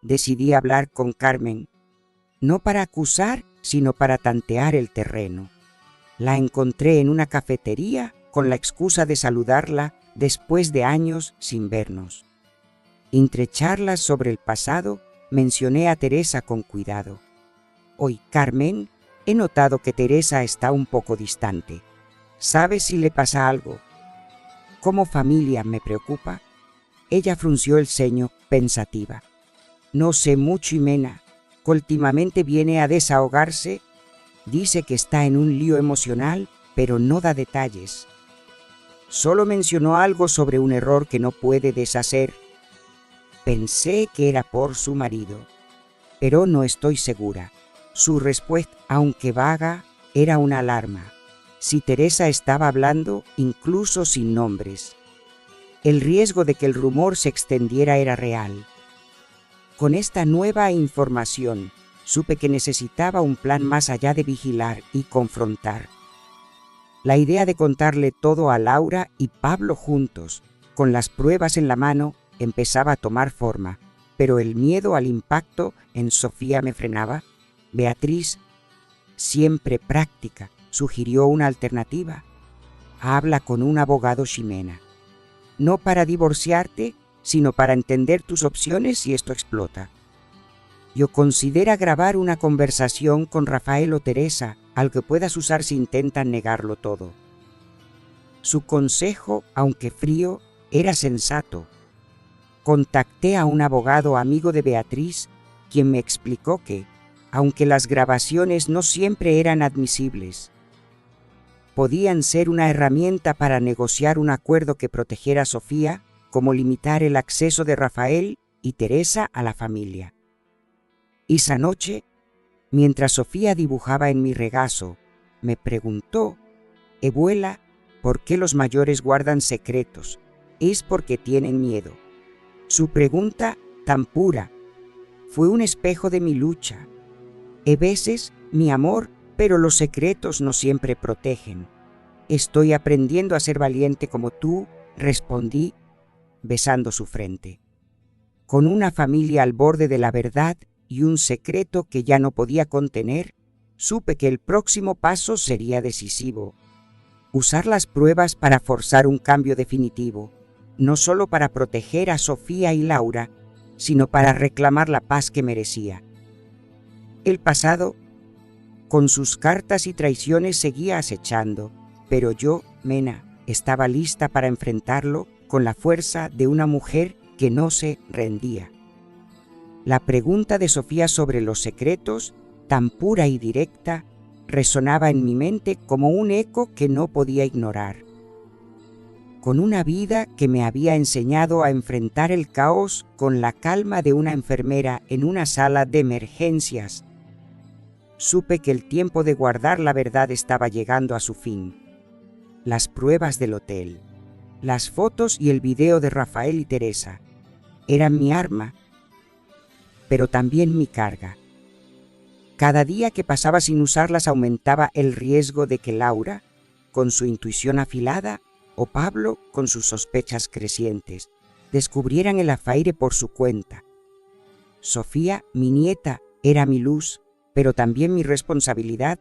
Decidí hablar con Carmen, no para acusar, sino para tantear el terreno. La encontré en una cafetería con la excusa de saludarla después de años sin vernos. Entre charlas sobre el pasado, mencioné a Teresa con cuidado. Hoy, Carmen, he notado que Teresa está un poco distante. ¿Sabes si le pasa algo? Como familia me preocupa. Ella frunció el ceño, pensativa. No sé mucho, Ximena. Últimamente viene a desahogarse. Dice que está en un lío emocional, pero no da detalles. Solo mencionó algo sobre un error que no puede deshacer. Pensé que era por su marido, pero no estoy segura. Su respuesta, aunque vaga, era una alarma. Si Teresa estaba hablando, incluso sin nombres. El riesgo de que el rumor se extendiera era real. Con esta nueva información, supe que necesitaba un plan más allá de vigilar y confrontar. La idea de contarle todo a Laura y Pablo juntos, con las pruebas en la mano, empezaba a tomar forma, pero el miedo al impacto en Sofía me frenaba. Beatriz, siempre práctica, sugirió una alternativa. Habla con un abogado, Ximena. No para divorciarte, sino para entender tus opciones si esto explota. Yo considera grabar una conversación con Rafael o Teresa, al que puedas usar si intentan negarlo todo. Su consejo, aunque frío, era sensato. Contacté a un abogado amigo de Beatriz, quien me explicó que, aunque las grabaciones no siempre eran admisibles, podían ser una herramienta para negociar un acuerdo que protegiera a Sofía, como limitar el acceso de Rafael y Teresa a la familia. Esa noche, mientras Sofía dibujaba en mi regazo, me preguntó: «Ebuela, ¿por qué los mayores guardan secretos? Es porque tienen miedo». Su pregunta, tan pura, fue un espejo de mi lucha. «A veces, mi amor, pero los secretos no siempre protegen. Estoy aprendiendo a ser valiente como tú», respondí, besando su frente. Con una familia al borde de la verdad y un secreto que ya no podía contener, supe que el próximo paso sería decisivo. Usar las pruebas para forzar un cambio definitivo, no solo para proteger a Sofía y Laura, sino para reclamar la paz que merecía. El pasado, con sus cartas y traiciones, seguía acechando, pero yo, Mena, estaba lista para enfrentarlo con la fuerza de una mujer que no se rendía. La pregunta de Sofía sobre los secretos, tan pura y directa, resonaba en mi mente como un eco que no podía ignorar. Con una vida que me había enseñado a enfrentar el caos con la calma de una enfermera en una sala de emergencias, supe que el tiempo de guardar la verdad estaba llegando a su fin. Las pruebas del hotel, las fotos y el video de Rafael y Teresa eran mi arma, pero también mi carga. Cada día que pasaba sin usarlas aumentaba el riesgo de que Laura, con su intuición afilada, o Pablo, con sus sospechas crecientes, descubrieran el afaire por su cuenta. Sofía, mi nieta, era mi luz, pero también mi responsabilidad,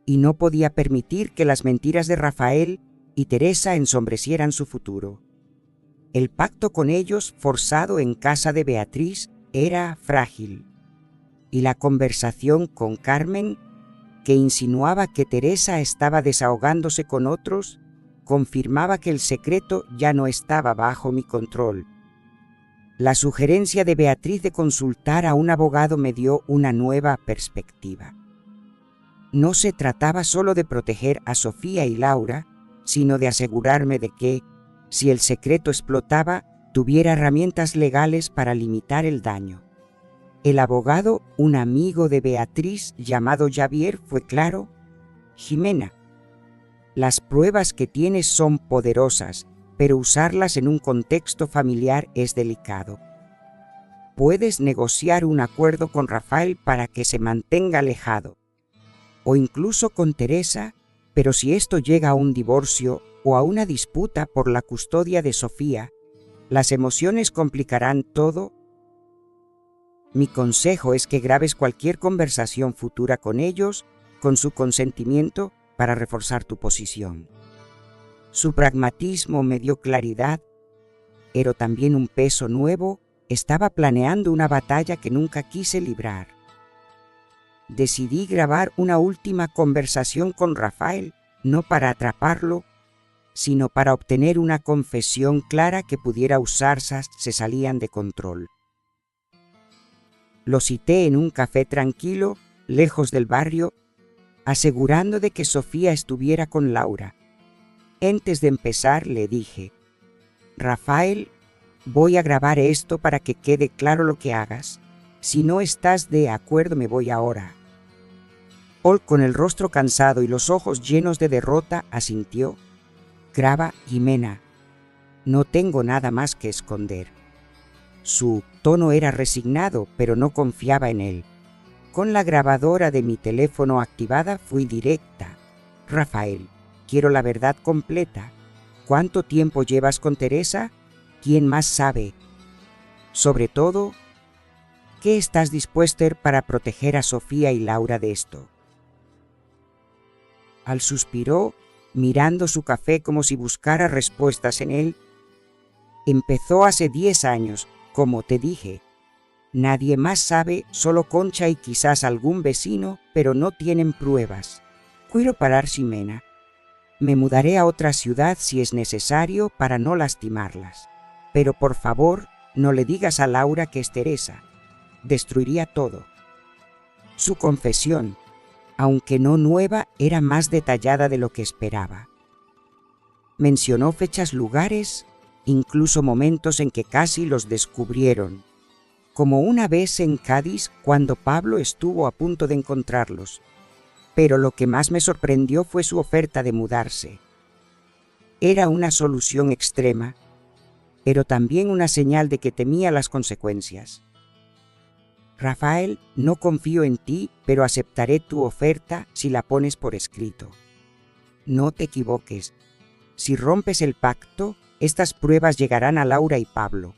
y no podía permitir que las mentiras de Rafael y Teresa ensombrecieran su futuro. El pacto con ellos, forzado en casa de Beatriz, era frágil, y la conversación con Carmen, que insinuaba que Teresa estaba desahogándose con otros, confirmaba que el secreto ya no estaba bajo mi control. La sugerencia de Beatriz de consultar a un abogado me dio una nueva perspectiva. No se trataba solo de proteger a Sofía y Laura, sino de asegurarme de que, si el secreto explotaba, tuviera herramientas legales para limitar el daño. El abogado, un amigo de Beatriz llamado Javier, fue claro: «Ximena, las pruebas que tienes son poderosas, pero usarlas en un contexto familiar es delicado. Puedes negociar un acuerdo con Rafael para que se mantenga alejado, o incluso con Teresa, pero si esto llega a un divorcio o a una disputa por la custodia de Sofía, las emociones complicarán todo. Mi consejo es que grabes cualquier conversación futura con ellos, con su consentimiento, para reforzar tu posición». Su pragmatismo me dio claridad, pero también un peso nuevo. Estaba planeando una batalla que nunca quise librar. Decidí grabar una última conversación con Rafael, no para atraparlo, sino para obtener una confesión clara que pudiera usarse si se salían de control. Lo cité en un café tranquilo, lejos del barrio, asegurando de que Sofía estuviera con Laura. Antes de empezar le dije: Rafael, voy a grabar esto para que quede claro lo que hagas. Si no estás de acuerdo me voy ahora. Ol, con el rostro cansado y los ojos llenos de derrota, asintió. Graba, Jimena. No tengo nada más que esconder. Su tono era resignado, pero no confiaba en él. Con la grabadora de mi teléfono activada fui directa. Rafael, quiero la verdad completa. ¿Cuánto tiempo llevas con Teresa? ¿Quién más sabe? Sobre todo, ¿qué estás dispuesto a hacer para proteger a Sofía y Laura de esto? Al suspiró, mirando su café como si buscara respuestas en él. Empezó hace 10 años, como te dije. Nadie más sabe, solo Concha y quizás algún vecino, pero no tienen pruebas. Quiero parar, Ximena. Me mudaré a otra ciudad si es necesario para no lastimarlas. Pero por favor, no le digas a Laura que es Teresa. Destruiría todo. Su confesión, aunque no nueva, era más detallada de lo que esperaba. Mencionó fechas, lugares, incluso momentos en que casi los descubrieron, como una vez en Cádiz cuando Pablo estuvo a punto de encontrarlos. Pero lo que más me sorprendió fue su oferta de mudarse. Era una solución extrema, pero también una señal de que temía las consecuencias. Rafael, no confío en ti, pero aceptaré tu oferta si la pones por escrito. No te equivoques. Si rompes el pacto, estas pruebas llegarán a Laura y Pablo.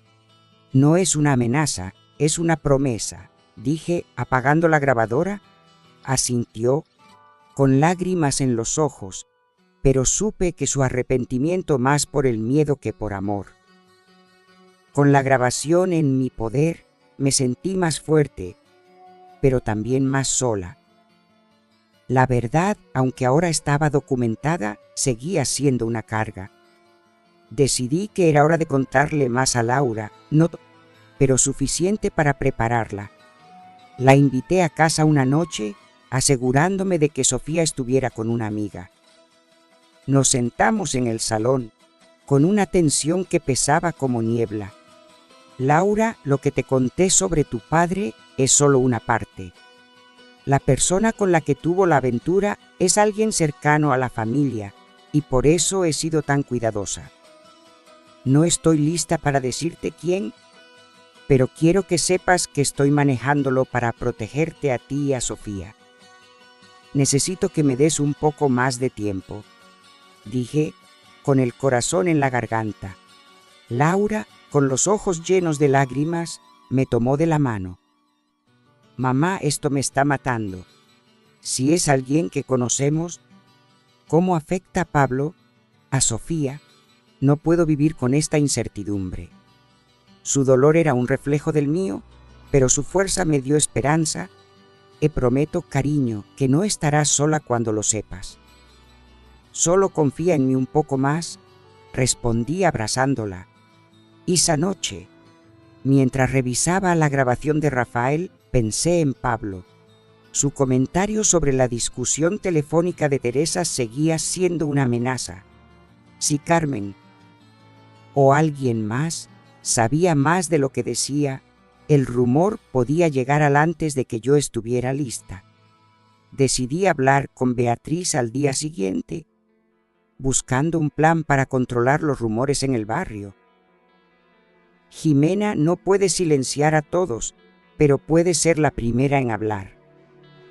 No es una amenaza, es una promesa, dije, apagando la grabadora. Asintió, con lágrimas en los ojos, pero supe que su arrepentimiento más por el miedo que por amor. Con la grabación en mi poder, me sentí más fuerte, pero también más sola. La verdad, aunque ahora estaba documentada, seguía siendo una carga. Decidí que era hora de contarle más a Laura, pero suficiente para prepararla. La invité a casa una noche, asegurándome de que Sofía estuviera con una amiga. Nos sentamos en el salón, con una tensión que pesaba como niebla. Laura, lo que te conté sobre tu padre es solo una parte. La persona con la que tuvo la aventura es alguien cercano a la familia, y por eso he sido tan cuidadosa. No estoy lista para decirte quién, pero quiero que sepas que estoy manejándolo para protegerte a ti y a Sofía. Necesito que me des un poco más de tiempo, dije, con el corazón en la garganta. Laura, con los ojos llenos de lágrimas, me tomó de la mano. Mamá, esto me está matando. Si es alguien que conocemos, ¿cómo afecta a Pablo, a Sofía? No puedo vivir con esta incertidumbre. Su dolor era un reflejo del mío, pero su fuerza me dio esperanza. Prometo, cariño, que no estarás sola cuando lo sepas. Solo confía en mí un poco más, respondí abrazándola. Esa noche, mientras revisaba la grabación de Rafael, pensé en Pablo. Su comentario sobre la discusión telefónica de Teresa seguía siendo una amenaza. Si Carmen o alguien más sabía más de lo que decía, el rumor podía llegar antes de que yo estuviera lista. Decidí hablar con Beatriz al día siguiente, buscando un plan para controlar los rumores en el barrio. Ximena no puede silenciar a todos, pero puede ser la primera en hablar.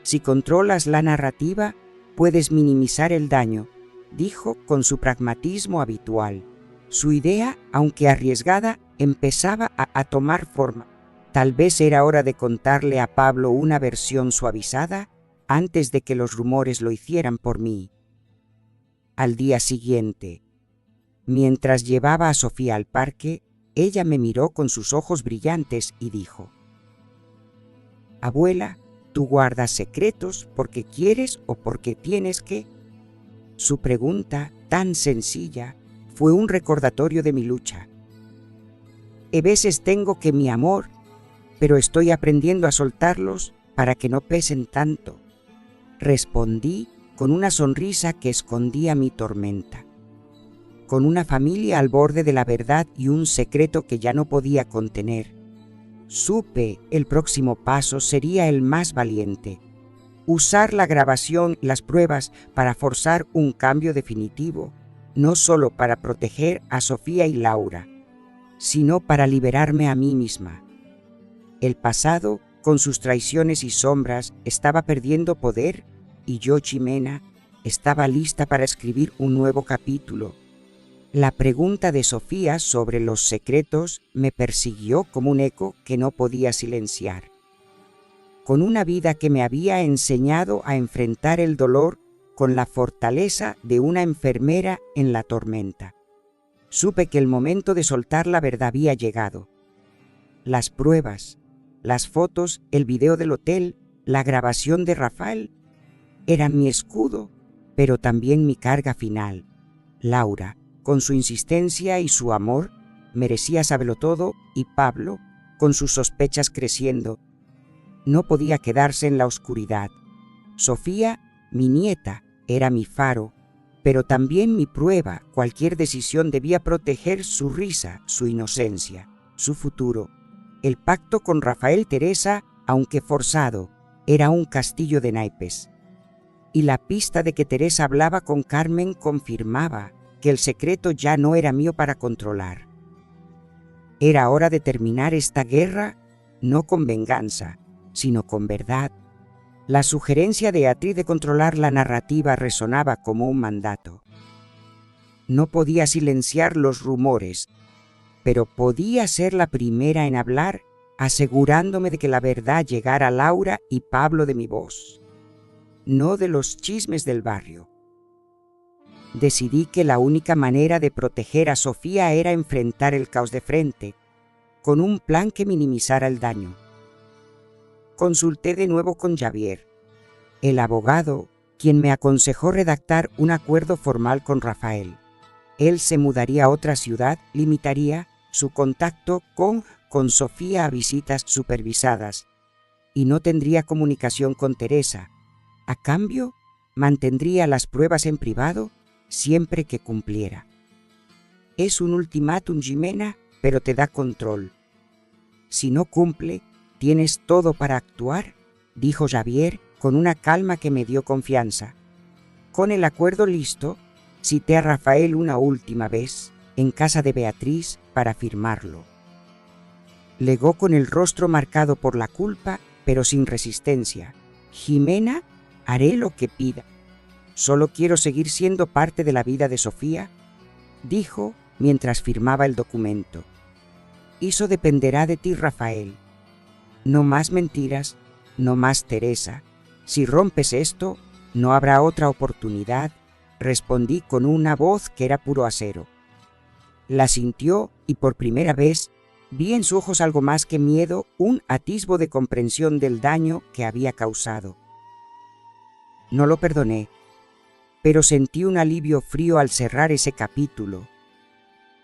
Si controlas la narrativa, puedes minimizar el daño, dijo con su pragmatismo habitual. Su idea, aunque arriesgada, empezaba a tomar forma. Tal vez era hora de contarle a Pablo una versión suavizada antes de que los rumores lo hicieran por mí. Al día siguiente, mientras llevaba a Sofía al parque, ella me miró con sus ojos brillantes y dijo: «Abuela, ¿tú guardas secretos porque quieres o porque tienes que?» Su pregunta, tan sencilla, fue un recordatorio de mi lucha. A veces tengo que mi amor, pero estoy aprendiendo a soltarlos para que no pesen tanto. Respondí con una sonrisa que escondía mi tormenta. con una familia al borde de la verdad y un secreto que ya no podía contener. Supe el próximo paso sería el más valiente: usar la grabación y las pruebas para forzar un cambio definitivo, no solo para proteger a Sofía y Laura, sino para liberarme a mí misma. El pasado, con sus traiciones y sombras, estaba perdiendo poder, y yo, Ximena, estaba lista para escribir un nuevo capítulo. La pregunta de Sofía sobre los secretos me persiguió como un eco que no podía silenciar. Con una vida que me había enseñado a enfrentar el dolor con la fortaleza de una enfermera en la tormenta, supe que el momento de soltar la verdad había llegado. Las pruebas, las fotos, el video del hotel, la grabación de Rafael eran mi escudo, pero también mi carga final. Laura, con su insistencia y su amor, merecía saberlo todo, y Pablo, con sus sospechas creciendo, no podía quedarse en la oscuridad. Sofía, mi nieta, era mi faro, pero también mi prueba. Cualquier decisión debía proteger su risa, su inocencia, su futuro. El pacto con Rafael Teresa, aunque forzado, era un castillo de naipes. Y la pista de que Teresa hablaba con Carmen confirmaba que el secreto ya no era mío para controlar. Era hora de terminar esta guerra, no con venganza, sino con verdad. La sugerencia de Beatriz de controlar la narrativa resonaba como un mandato. No podía silenciar los rumores, pero podía ser la primera en hablar, asegurándome de que la verdad llegara a Laura y Pablo de mi voz, no de los chismes del barrio. Decidí que la única manera de proteger a Sofía era enfrentar el caos de frente, con un plan que minimizara el daño. Consulté de nuevo con Xavier, el abogado, quien me aconsejó redactar un acuerdo formal con Rafael. Él se mudaría a otra ciudad, limitaría su contacto con Sofía a visitas supervisadas y no tendría comunicación con Teresa. A cambio, mantendría las pruebas en privado siempre que cumpliera. Es un ultimátum, Ximena, pero te da control. Si no cumple, tienes todo para actuar, dijo Xavier con una calma que me dio confianza. Con el acuerdo listo, cité a Rafael una última vez en casa de Beatriz para firmarlo. Legó con el rostro marcado por la culpa, pero sin resistencia: Ximena, haré lo que pida. Solo quiero seguir siendo parte de la vida de Sofía, dijo mientras firmaba el documento. Eso dependerá de ti, Rafael. No más mentiras, no más Teresa. Si rompes esto, no habrá otra oportunidad, respondí con una voz que era puro acero. La sintió y por primera vez vi en sus ojos algo más que miedo, un atisbo de comprensión del daño que había causado. No lo perdoné, pero sentí un alivio frío al cerrar ese capítulo.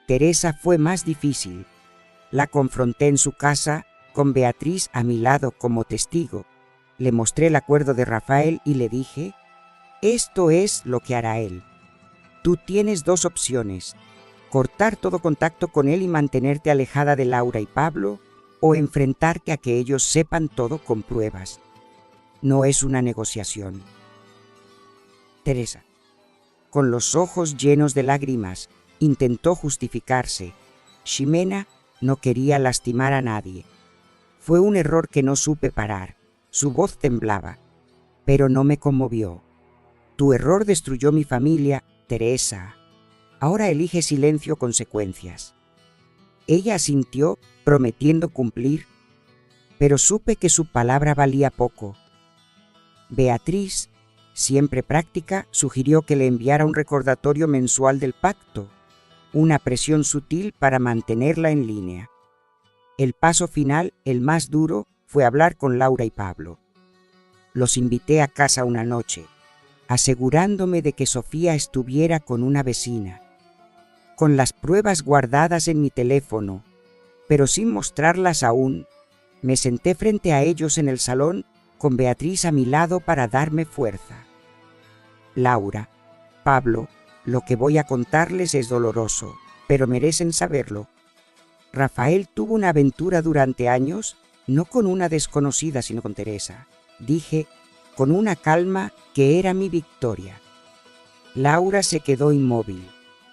Teresa fue más difícil. La confronté en su casa, con Beatriz a mi lado como testigo. Le mostré el acuerdo de Rafael y le dije: esto es lo que hará él. Tú tienes dos opciones: cortar todo contacto con él y mantenerte alejada de Laura y Pablo, o enfrentarte a que ellos sepan todo con pruebas. No es una negociación. Teresa, con los ojos llenos de lágrimas, intentó justificarse. Ximena no quería lastimar a nadie. Fue un error que no supe parar. Su voz temblaba, pero no me conmovió. Tu error destruyó mi familia, Teresa. Ahora elige silencio o consecuencias. Ella asintió, prometiendo cumplir, pero supe que su palabra valía poco. Beatriz, siempre práctica, sugirió que le enviara un recordatorio mensual del pacto, una presión sutil para mantenerla en línea. El paso final, el más duro, fue hablar con Laura y Pablo. Los invité a casa una noche, asegurándome de que Sofía estuviera con una vecina, con las pruebas guardadas en mi teléfono, pero sin mostrarlas aún. Me senté frente a ellos en el salón, con Beatriz a mi lado para darme fuerza. Laura, Pablo, Lo que voy a contarles es doloroso, pero merecen saberlo. Rafael tuvo una aventura durante años, no con una desconocida, sino con Teresa. Dije, con una calma que era mi victoria. Laura se quedó inmóvil,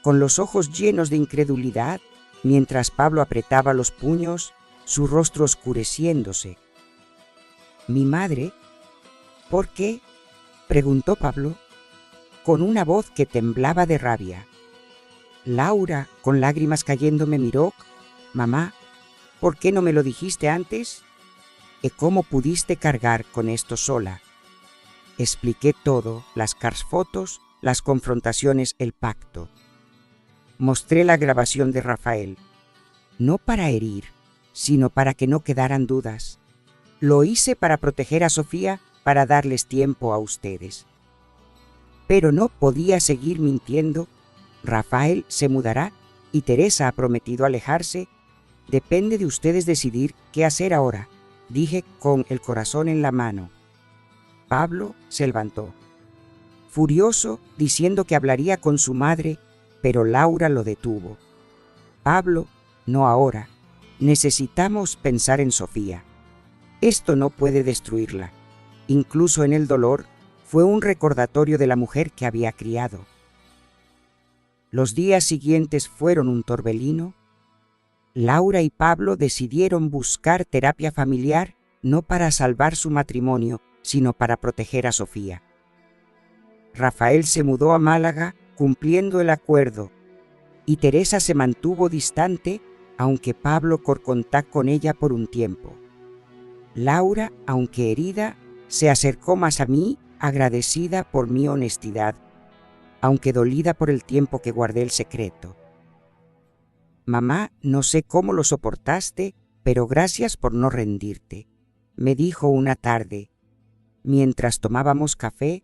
con los ojos llenos de incredulidad, mientras Pablo apretaba los puños, su rostro oscureciéndose. «¿Mi madre? ¿Por qué?», preguntó Pablo, con una voz que temblaba de rabia. Laura, con lágrimas cayendo, me miró. «Mamá, ¿por qué no me lo dijiste antes? ¿Y cómo pudiste cargar con esto sola?». Expliqué todo, las fotos, las confrontaciones, el pacto. Mostré la grabación de Rafael, no para herir, sino para que no quedaran dudas. Lo hice para proteger a Sofía, para darles tiempo a ustedes. Pero no podía seguir mintiendo. Rafael se mudará y Teresa ha prometido alejarse. Depende de ustedes decidir qué hacer ahora, dije con el corazón en la mano. Pablo se levantó, furioso, diciendo que hablaría con su madre, pero Laura lo detuvo. «Pablo, no ahora. Necesitamos pensar en Sofía. Esto no puede destruirla. Incluso en el dolor, fue un recordatorio de la mujer que había criado». Los días siguientes fueron un torbellino. Laura y Pablo decidieron buscar terapia familiar, no para salvar su matrimonio, sino para proteger a Sofía. Rafael se mudó a Málaga, cumpliendo el acuerdo, y Teresa se mantuvo distante, aunque Pablo contactó con ella por un tiempo. Laura, aunque herida, se acercó más a mí, agradecida por mi honestidad, aunque dolida por el tiempo que guardé el secreto. «Mamá, no sé cómo lo soportaste, pero gracias por no rendirte», me dijo una tarde. Mientras tomábamos café,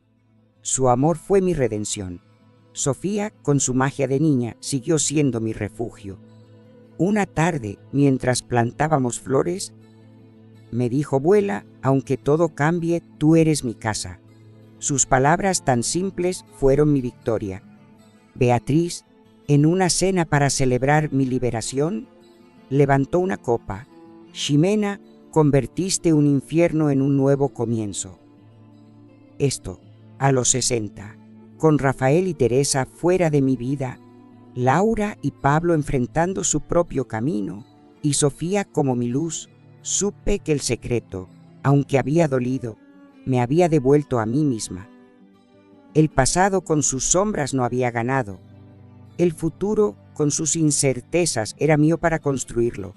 su amor fue mi redención. Sofía, con su magia de niña, siguió siendo mi refugio. Una tarde, mientras plantábamos flores, me dijo: «Vuela, aunque todo cambie, tú eres mi casa». Sus palabras tan simples fueron mi victoria. Beatriz, en una cena para celebrar mi liberación, levantó una copa. «Ximena, convertiste un infierno en un nuevo comienzo». Esto, a los 60, con Rafael y Teresa fuera de mi vida, Laura y Pablo enfrentando su propio camino, y Sofía como mi luz, supe que el secreto, aunque había dolido, me había devuelto a mí misma. El pasado con sus sombras no había ganado. El futuro con sus incertezas era mío para construirlo.